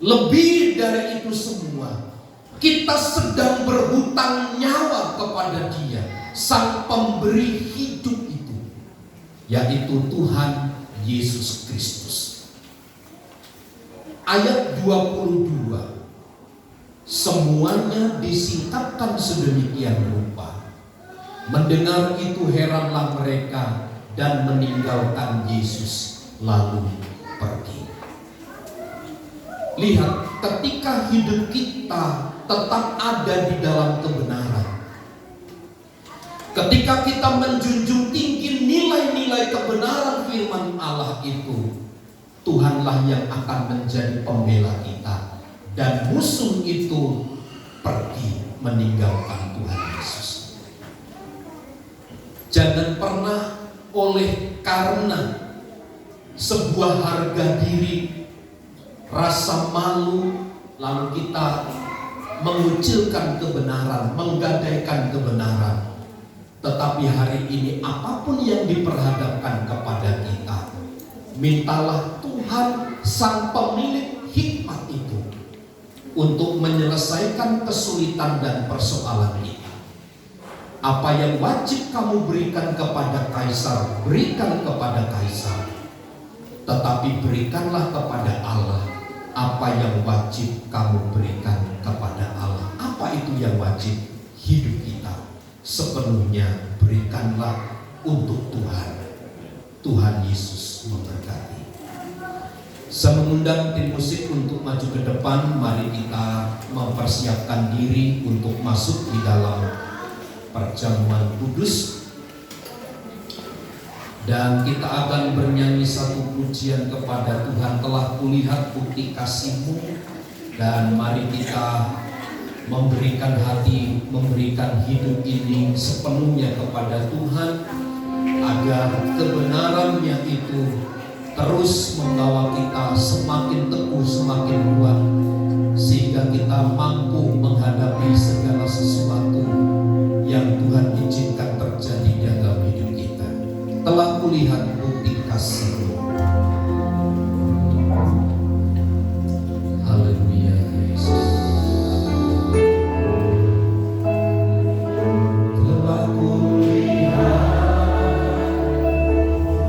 Lebih dari itu semua, kita sedang berhutang nyawa kepada Dia, Sang Pemberi hidup itu, yaitu Tuhan Yesus Kristus. Ayat 22, semuanya disingkapkan sedemikian rupa. Mendengar itu heranlah mereka dan meninggalkan Yesus lalu pergi. Lihat, ketika hidup kita tetap ada di dalam kebenaran, ketika kita menjunjung tinggi nilai-nilai kebenaran firman Allah itu, Tuhanlah yang akan menjadi pembela kita, dan musuh itu pergi meninggalkan Tuhan Yesus. Jangan pernah oleh karena sebuah harga diri, rasa malu, lalu kita mengucilkan kebenaran, menggadaikan kebenaran. Tetapi hari ini apapun yang diperhadapkan kepada kita, mintalah Tuhan Sang Pemilik hikmat itu untuk menyelesaikan kesulitan dan persoalan kita. Apa yang wajib kamu berikan kepada Kaisar, berikan kepada Kaisar. Tetapi berikanlah kepada Allah apa yang wajib kamu berikan kepada Allah. Apa itu yang wajib? Hidup kita sepenuhnya berikanlah untuk Tuhan. Tuhan Yesus memberkati. Saya mengundang tim musik untuk maju ke depan. Mari kita mempersiapkan diri untuk masuk di dalam perjamuan kudus. Dan kita akan bernyanyi satu pujian kepada Tuhan. Telah kulihat bukti kasih-Mu. Dan mari kita memberikan hati, memberikan hidup ini sepenuhnya kepada Tuhan, agar kebenarannya itu terus membawa kita semakin teguh, semakin kuat, sehingga kita mampu menghadapi segala sesuatu yang Tuhan izinkan terjadi dalam hidup kita. Telah kulihat bukti kasih-Mu. Haleluya Yesus. Telah kulihat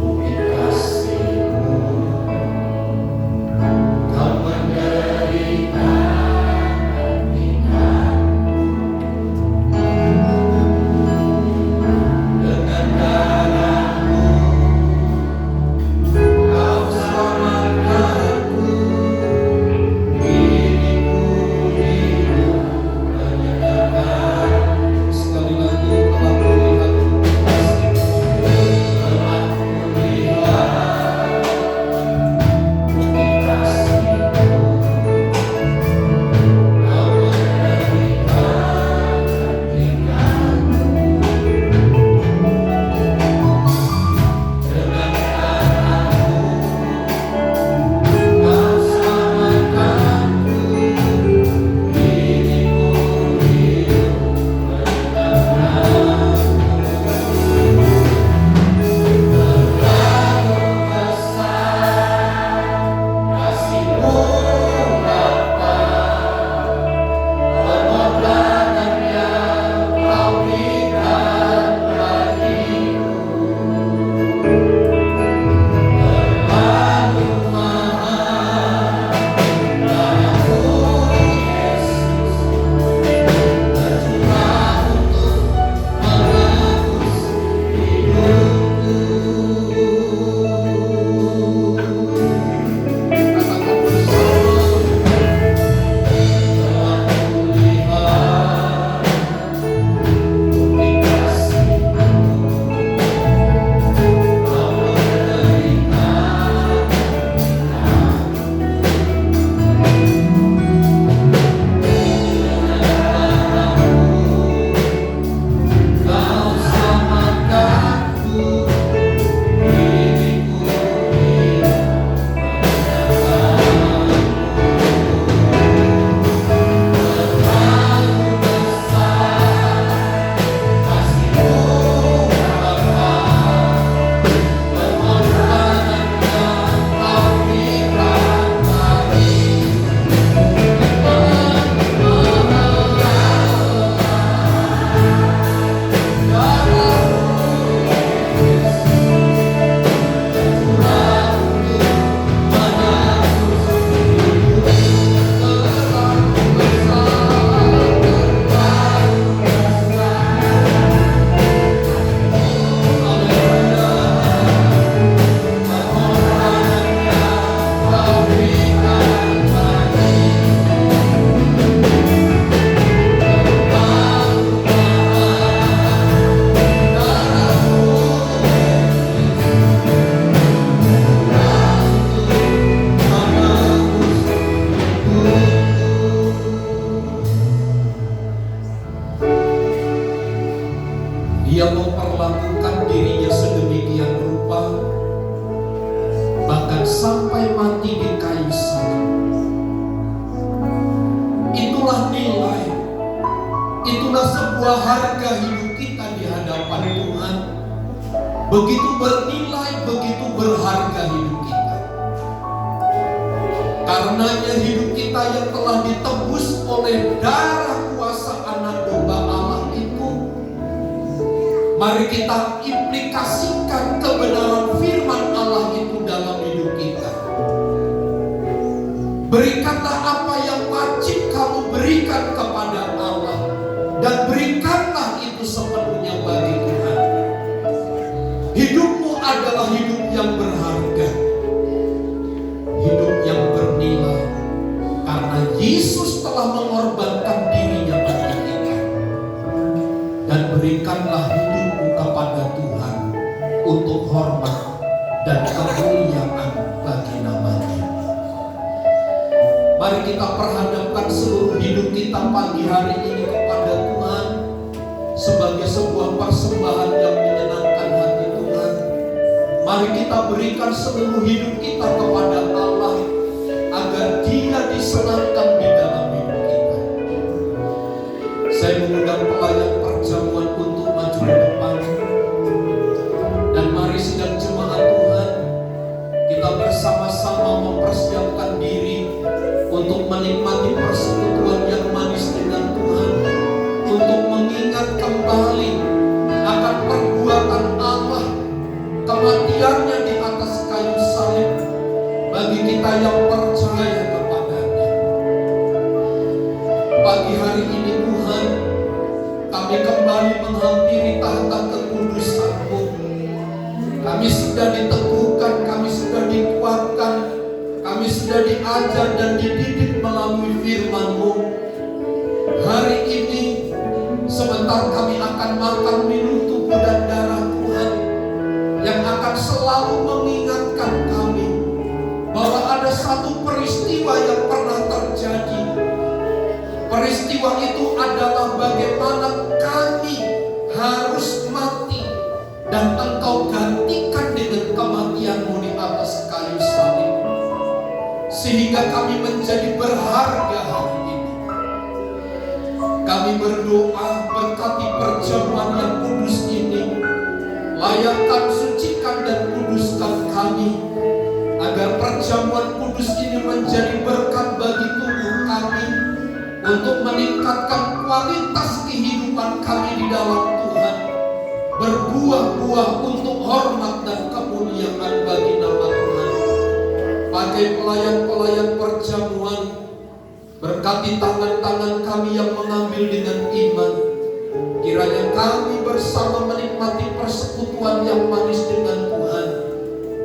bukti kasih-Mu, Kau menderita dengan darah-Mu, Kau memperlakukan dirinya sedemikian rupa, bahkan sampai mati di kayu salib. Itulah nilai, itulah sebuah harga hidup kita di hadapan Tuhan. Begitu bernilai, begitu berharga hidup kita. Karenanya hidup kita yang telah ditebus oleh darah kuasa Anak Domba Allah itu, mari kita implikasikan kebenaran firman Allah itu dalam hidup kita. Berikanlah apa yang wajib kamu berikan kepada Allah, dan berikanlah itu sepenuhnya bagi Tuhan. Hidupmu adalah hidup yang berharga, hidup yang bernilai, karena Yesus telah mengorbankan dirinya bagi kita. Dan berikanlah hidupmu kepada Tuhan untuk hormat dan kemuliaan bagi nama-Nya. Mari kita perhadapkan seluruh hidup kita pagi hari ini kepada Tuhan sebagai sebuah persembahan yang menyenangkan hati Tuhan. Mari kita berikan seluruh hidup kita kepada Allah agar Dia disenangkan di dalam hidup kita. Saya mengundang pelayan perjamuan untuk maju ke depan. Dan mari sedang jemaat Tuhan, kita bersama-sama mempersiapkan diri untuk menikmati persekutuan yang manis dengan Tuhan, untuk mengingat kembali akan perbuatan Allah, kematiannya di atas kayu salib bagi kita yang percaya kepada-Nya. Pagi hari ini Tuhan, kami kembali menghampiri tahta kekudusan-Mu. Kami sudah diteguhkan, kami sudah dikuatkan, kami sudah diajar dan dididik melalui firman-Mu. Hari ini sebentar kami akan makan minum tubuh dan darah Tuhan yang akan selalu mengingatkan kami bahwa ada satu peristiwa yang pernah terjadi. Peristiwa itu adalah bagaimana kami harus mati dan Engkau gantikan dengan kematian-Mu di atas kayu salib, sehingga kami menjadi berharga hari ini. Kami berdoa, berkati perjamuan yang kudus ini, layakkan, sucikan dan kuduskan kami, agar perjamuan kudus ini menjadi berkat bagi tubuh kami, untuk meningkatkan kualitas kehidupan kami di dalam Tuhan, berbuah-buah untuk hormat dan kemuliaan bagi nama Tuhan. Pakai pelayan-pelayan perjamuan, berkati tangan-tangan kami yang mengambil dengan iman. Kiranya kami bersama menikmati persekutuan yang manis dengan Tuhan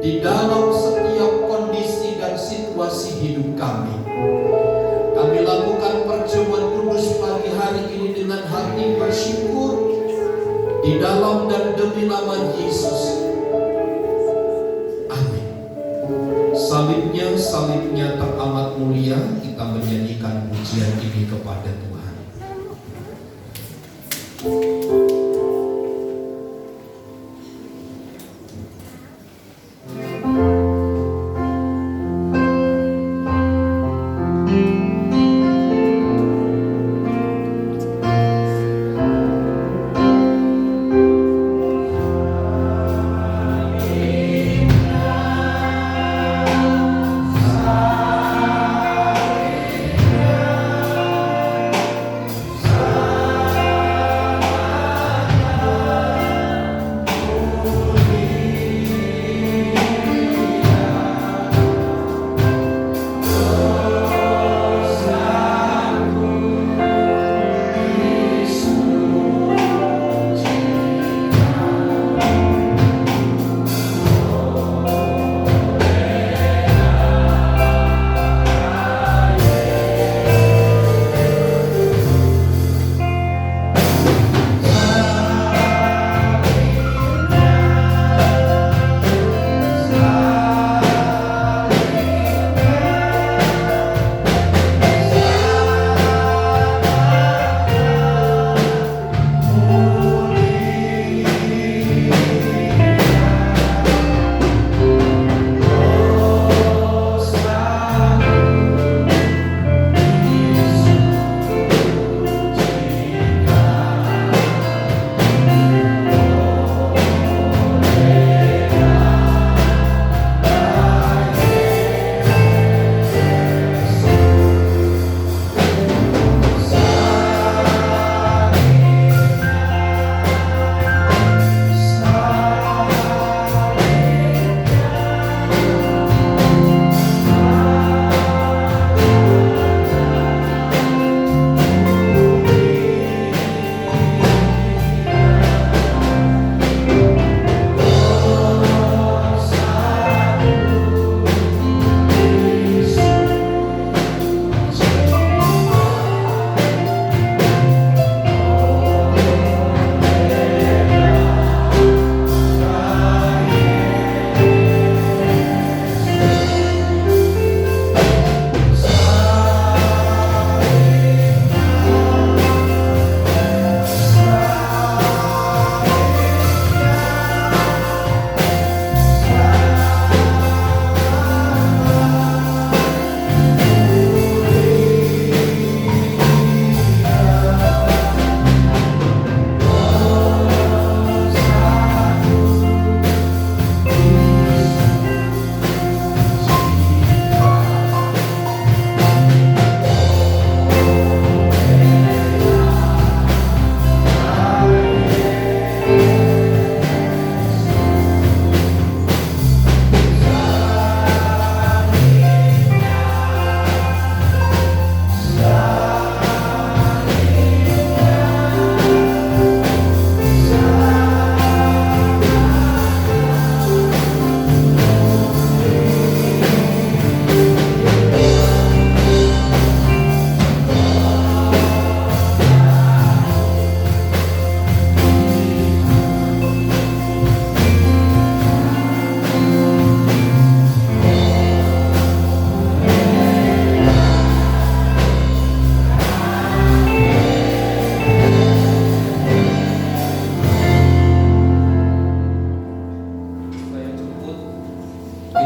di dalam setiap kondisi dan situasi hidup kami. Kami lakukan perjamuan kudus pagi hari ini dengan hati bersyukur di dalam dan demi nama Yesus. Salibnya teramat mulia. Kita menyanyikan pujian ini kepada Tuhan.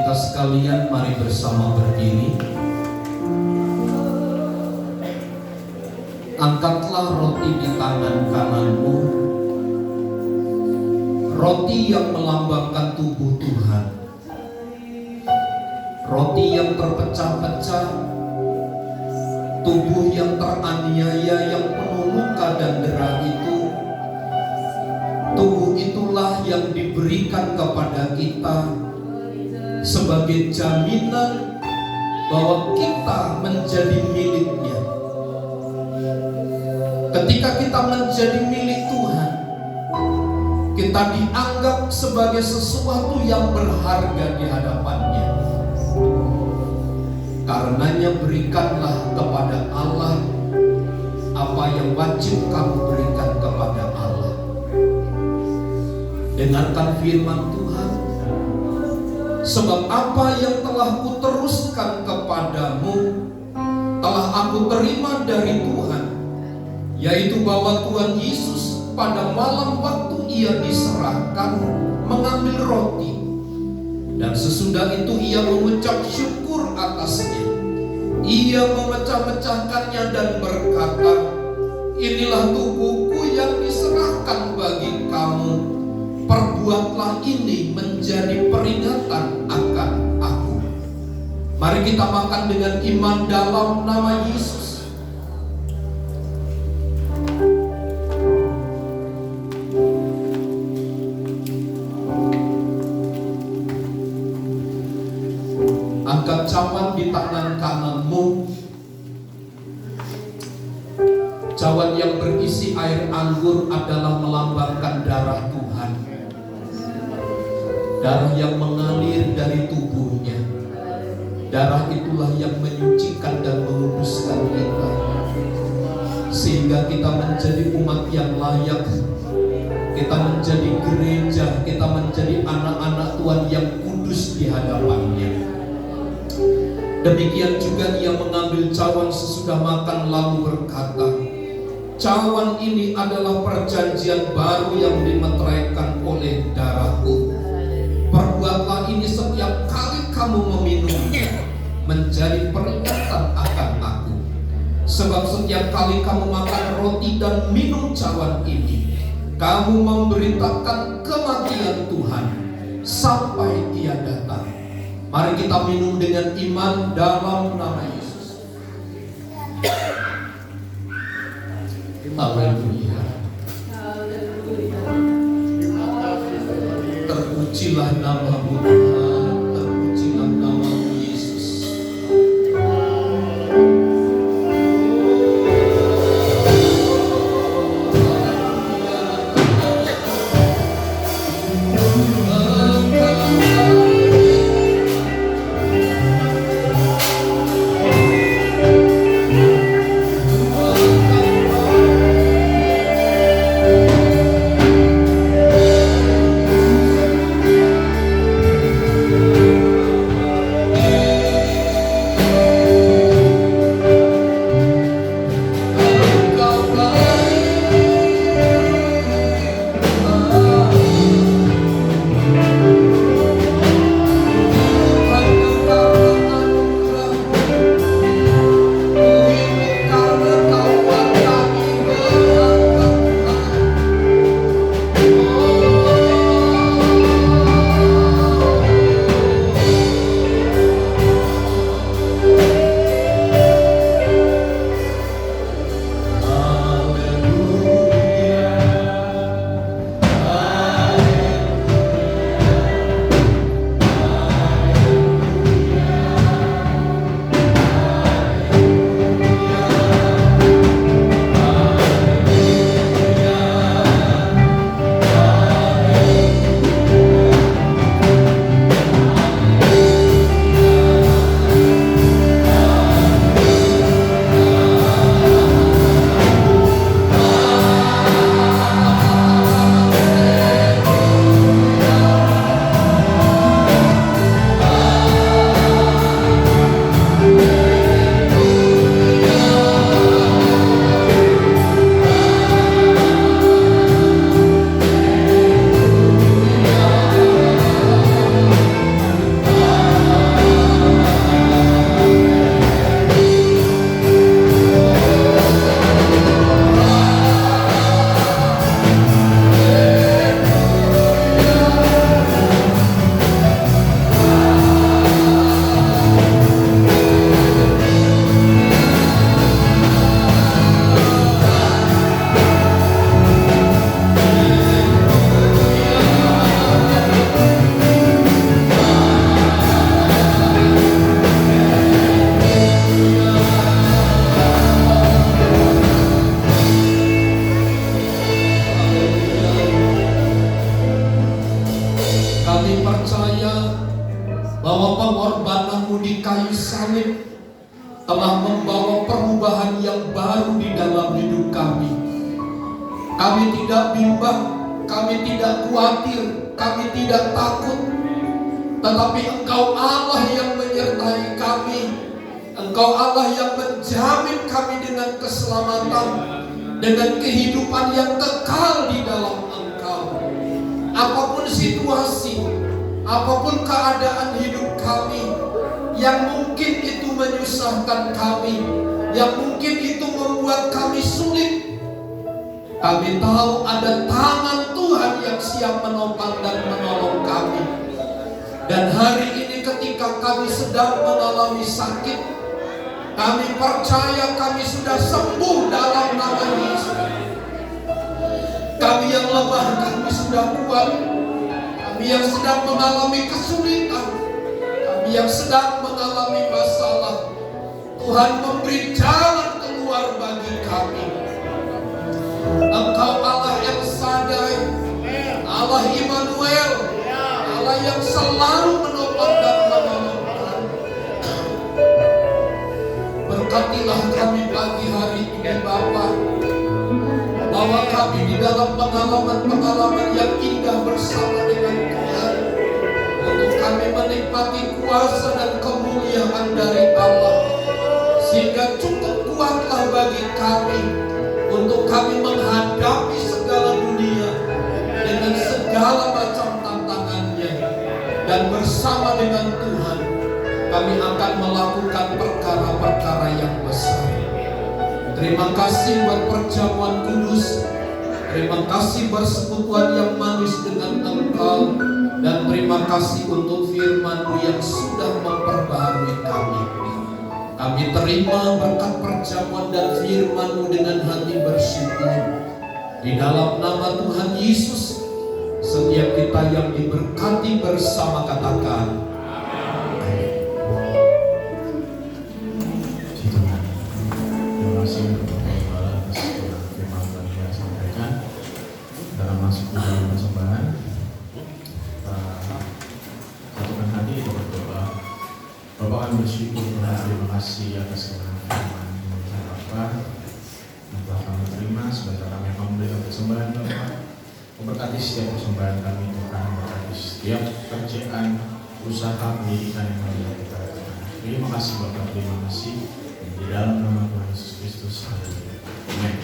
kita sekalian, mari bersama berdiri. Angkatlah roti di tangan kananmu, roti yang melambangkan tubuh Tuhan, roti yang terpecah-pecah, tubuh yang teraniaya, yang penuh luka dan derah itu. Tubuh itulah yang diberikan kepada kita sebagai jaminan bahwa kita menjadi miliknya. Ketika kita menjadi milik Tuhan, kita dianggap sebagai sesuatu yang berharga di hadapannya. Karenanya berikanlah kepada Allah apa yang wajib kamu berikan kepada Allah. Dengarkan firman Tuhan. Sebab apa yang telah kuteruskan kepadamu telah aku terima dari Tuhan, yaitu bahwa Tuhan Yesus pada malam waktu ia diserahkan mengambil roti, dan sesudah itu ia mengucap syukur atasnya. Ia memecah-mecahkannya dan berkata, inilah tubuhku yang diserahkan bagi kamu. Perbuatlah ini menjadi peringatan akan aku. Mari kita makan dengan iman dalam nama Yesus. Angkat cawan di tangan kananmu, cawan yang berisi air anggur adalah melambangkan darah Tuhan. Darah yang mengalir dari tubuhnya. Darah itulah yang menyucikan dan menguduskan kita, sehingga kita menjadi umat yang layak. Kita menjadi gereja, kita menjadi anak-anak Tuhan yang kudus di hadapannya. Demikian juga ia mengambil cawan sesudah makan lalu berkata, cawan ini adalah perjanjian baru yang dimeteraikan oleh darahku. Perbuatlah ini setiap kali kamu meminumnya menjadi peringatan akan aku. Sebab setiap kali kamu makan roti dan minum cawan ini, kamu memberitakan kematian Tuhan sampai Dia datang. Mari kita minum dengan iman dalam nama Yesus. Haleluya. Terpujilah nama-Mu Tuhan, terpujilah nama-Mu Yesus. Kami percaya bahwa pengorbanan-Mu di kayu salib telah membawa perubahan yang baru di dalam hidup kami. Kami tidak bimbang, kami tidak khawatir, kami tidak takut, tetapi Engkau Allah yang menyertai kami. Engkau Allah yang menjamin kami dengan keselamatan, dengan kehidupan yang kekal di dalam Engkau. Apapun situasi, apapun keadaan hidup kami, yang mungkin itu menyusahkan kami, yang mungkin itu membuat kami sulit, kami tahu ada tangan Tuhan yang siap menopang dan menolong kami. Dan hari ini ketika kami sedang mengalami sakit, kami percaya kami sudah sembuh dalam nama Yesus. Kami yang lemah, kami sudah kuat. Kami yang sedang mengalami kesulitan, kami yang sedang mengalami masalah, Tuhan memberi jalan keluar bagi kami. Engkau Allah yang sadai, Allah Immanuel, Allah yang selalu menopang dan menolong kami. Berkatilah kami pagi hari ini Bapa, bahwa kami di dalam pengalaman-pengalaman yang indah bersama dengan Tuhan, untuk kami menikmati kuasa dan kemuliaan dari Allah, sehingga cukup kuatlah bagi kami untuk kami menghadapi segala dunia dengan segala macam tantangannya. Dan bersama dengan Tuhan kami akan melakukan perkara-perkara yang besar. Terima kasih buat perjamuan kudus, terima kasih persekutuan yang manis dengan Engkau, dan terima kasih untuk firman-Mu yang sudah memperbaharui kami. Kami terima berkat perjamuan dan firman-Mu dengan hati bersyukur. Di dalam nama Tuhan Yesus, setiap kita yang diberkati bersama katakan amin. Terima kasih untuk atas firman Tuhan yang disampaikan. Dalam masuk ke dalam persembahan, satukan hati kita berdoa. Bapak kami bersyukur Tuhan, terima kasih atas kebenaran firman Bapak yang telah kami terima. Sebentar kami akan memberikan persembahan Bapak. Memberkati setiap persembahan kami Tuhan, memberkati setiap pekerjaan, usaha, pendidikan yang kami lakukan. Terima kasih Bapak, terima kasih. Di dalam nama Tuhan Yesus Kristus. Amin.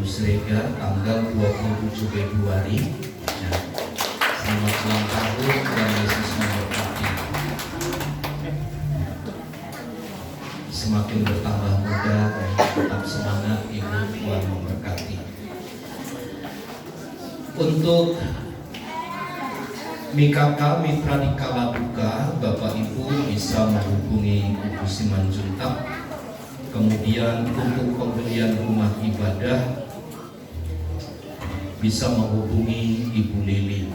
Ibu Sregar tanggal 27 Februari. Ya. Selamat ulang tahun, Tuhan Yesus memberkati. Semakin bertambah muda dan tetap semangat, Ibu, Tuhan memberkati. Untuk Mikaka Mitra di Kalabuka, Bapak Ibu bisa menghubungi Ibu Simanjuntak. Kemudian untuk pembelian rumah ibadah bisa menghubungi Ibu Lili.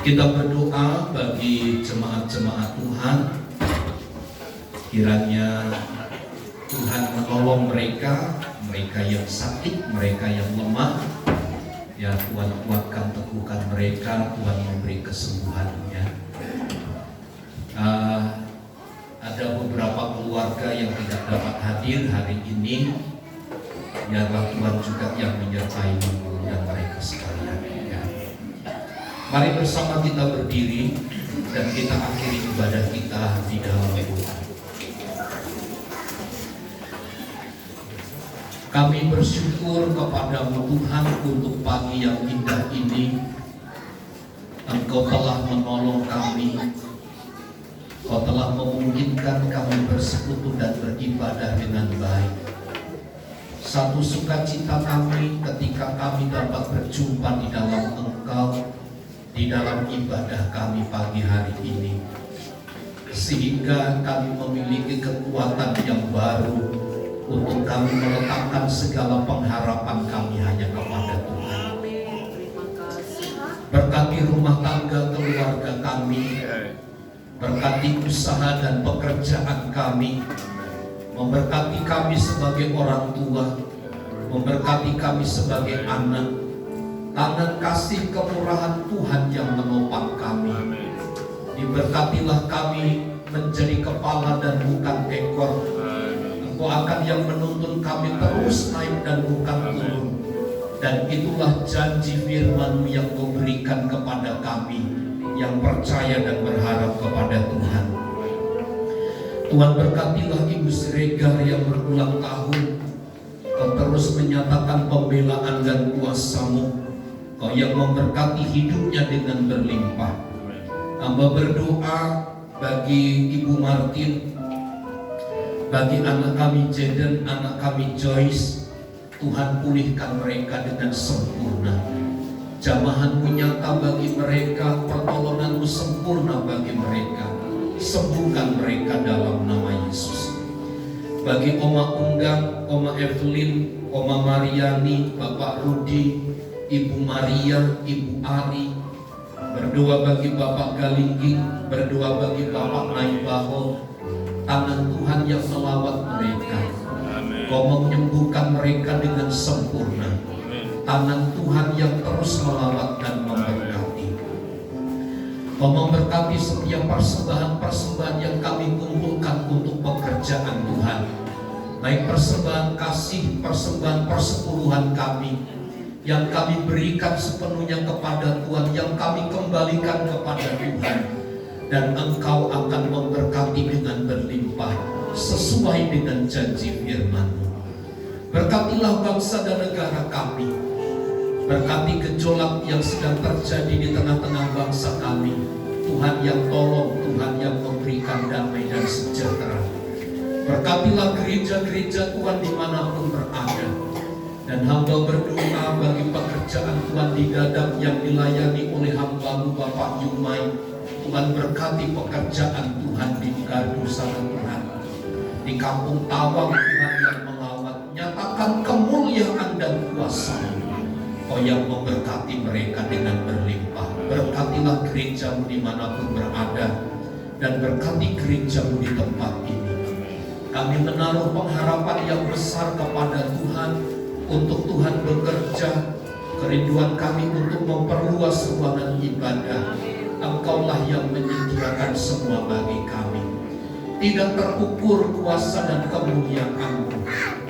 Kita berdoa bagi jemaat-jemaat Tuhan, kiranya Tuhan menolong mereka yang sakit, mereka yang lemah. Ya, Tuhan kuatkan, teguhkan mereka, Tuhan memberi kesembuhannya. Ada beberapa keluarga yang tidak dapat hadir hari ini. Biarlah Tuhan juga yang menyertai dan mereka sekalian. Ya. Mari bersama kita berdiri dan kita akhiri ibadah kita di dalam doa. Kami bersyukur kepadamu Tuhan untuk pagi yang indah ini. Engkau telah menolong kami. Engkau telah memungkinkan kami bersekutu dan beribadah dengan baik. Satu sukacita kami ketika kami dapat berjumpa di dalam Engkau, di dalam ibadah kami pagi hari ini. Sehingga kami memiliki kekuatan yang baru untuk kami meletakkan segala pengharapan kami hanya kepada Tuhan. Berkati rumah tangga keluarga kami, berkati usaha dan pekerjaan kami, memberkati kami sebagai orang tua, memberkati kami sebagai anak. Tangan kasih kemurahan Tuhan yang menopang kami. Diberkatilah kami menjadi kepala dan bukan ekor. Engkau akan yang menuntun kami terus naik dan bukan turun. Dan itulah janji firman-Mu yang Kau berikan kepada kami yang percaya dan berharap kepada Tuhan. Tuhan berkatilah Ibu Sregar yang berulang tahun. Kau terus menyatakan pembelaan dan kuasa-Mu. Kau yang memberkati hidupnya dengan berlimpah. Hamba berdoa bagi Ibu Martin, bagi anak kami Jaden, anak kami Joyce. Tuhan pulihkan mereka dengan sempurna. Jamahan-Mu nyata bagi mereka, pertolongan-Mu sempurna bagi mereka. Sembuhkan mereka dalam nama Yesus. Bagi Oma Unggang, Oma Evelyn, Oma Mariani, Bapak Rudi, Ibu Maria, Ibu Ari, berdoa bagi Bapak Galingging, berdoa bagi Bapak Naibaho. Tangan Tuhan yang melawat mereka. Kau menyembuhkan mereka dengan sempurna. Tangan Tuhan yang terus melawat dan memberkati. Kau memberkati setiap persembahan-persembahan yang kami kumpulkan untuk pekerjaan Tuhan. Baik persembahan kasih, persembahan persepuluhan kami, yang kami berikan sepenuhnya kepada Tuhan, yang kami kembalikan kepada Tuhan. Dan Engkau akan memberkati dengan berlimpah sesuai dengan janji firman-Mu. Berkatilah bangsa dan negara kami. Berkati gejolak yang sedang terjadi di tengah-tengah bangsa kami. Tuhan yang tolong, Tuhan yang memberikan damai dan sejahtera. Berkatilah gereja-gereja Tuhan dimanapun berada. Dan hamba berdoa bagi pekerjaan Tuhan di Dadap yang dilayani oleh hamba-Mu Bapak Yumai. Tuhan berkati pekerjaan Tuhan di Gardu sana Tuhan. Di Kampung Tawang Tuhan yang melawat, nyatakan kemuliaan dan kuasa-Mu. Kau yang memberkati mereka dengan berlimpah. Berkatilah gereja-Mu dimanapun berada, dan berkati gereja-Mu di tempat ini. Kami menaruh pengharapan yang besar kepada Tuhan, untuk Tuhan bekerja. Kerinduan kami untuk memperluas ruangan ibadah. Engkaulah yang menyediakan semua bagi kami. Tidak terukur kuasa dan kemuliaan-Mu,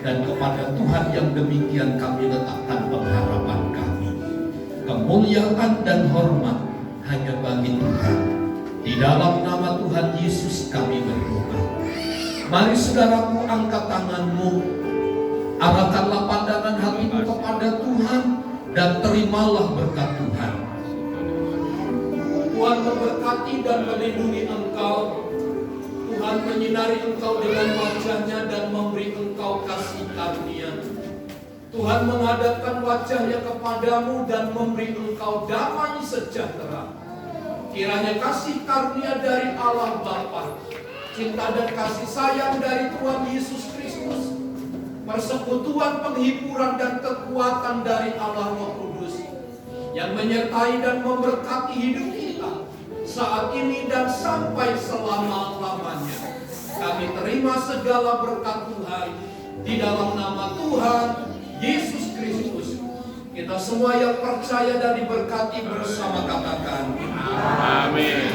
dan kepada Tuhan yang demikian kami letakkan pengharapan kami. Kemuliaan dan hormat hanya bagi Tuhan. Di dalam nama Tuhan Yesus kami berdoa. Mari saudaraku, angkat tanganmu, Arahkanlah pandangan hatimu kepada Tuhan dan terimalah berkat Tuhan. Tuhan memberkati dan melindungi engkau. Tuhan menyinari engkau dengan wajah-Nya dan memberi engkau kasih karunia. Tuhan menghadapkan wajah-Nya kepadamu dan memberi engkau damai sejahtera. Kiranya kasih karunia dari Allah Bapa, cinta dan kasih sayang dari Tuhan Yesus Kristus, persekutuan, penghiburan dan kekuatan dari Allah Roh Kudus yang menyertai dan memberkati hidup kita saat ini dan sampai selama-lamanya. Kami terima segala berkat Tuhan di dalam nama Tuhan Yesus Kristus. Kita semua yang percaya dan diberkati bersama katakan amin.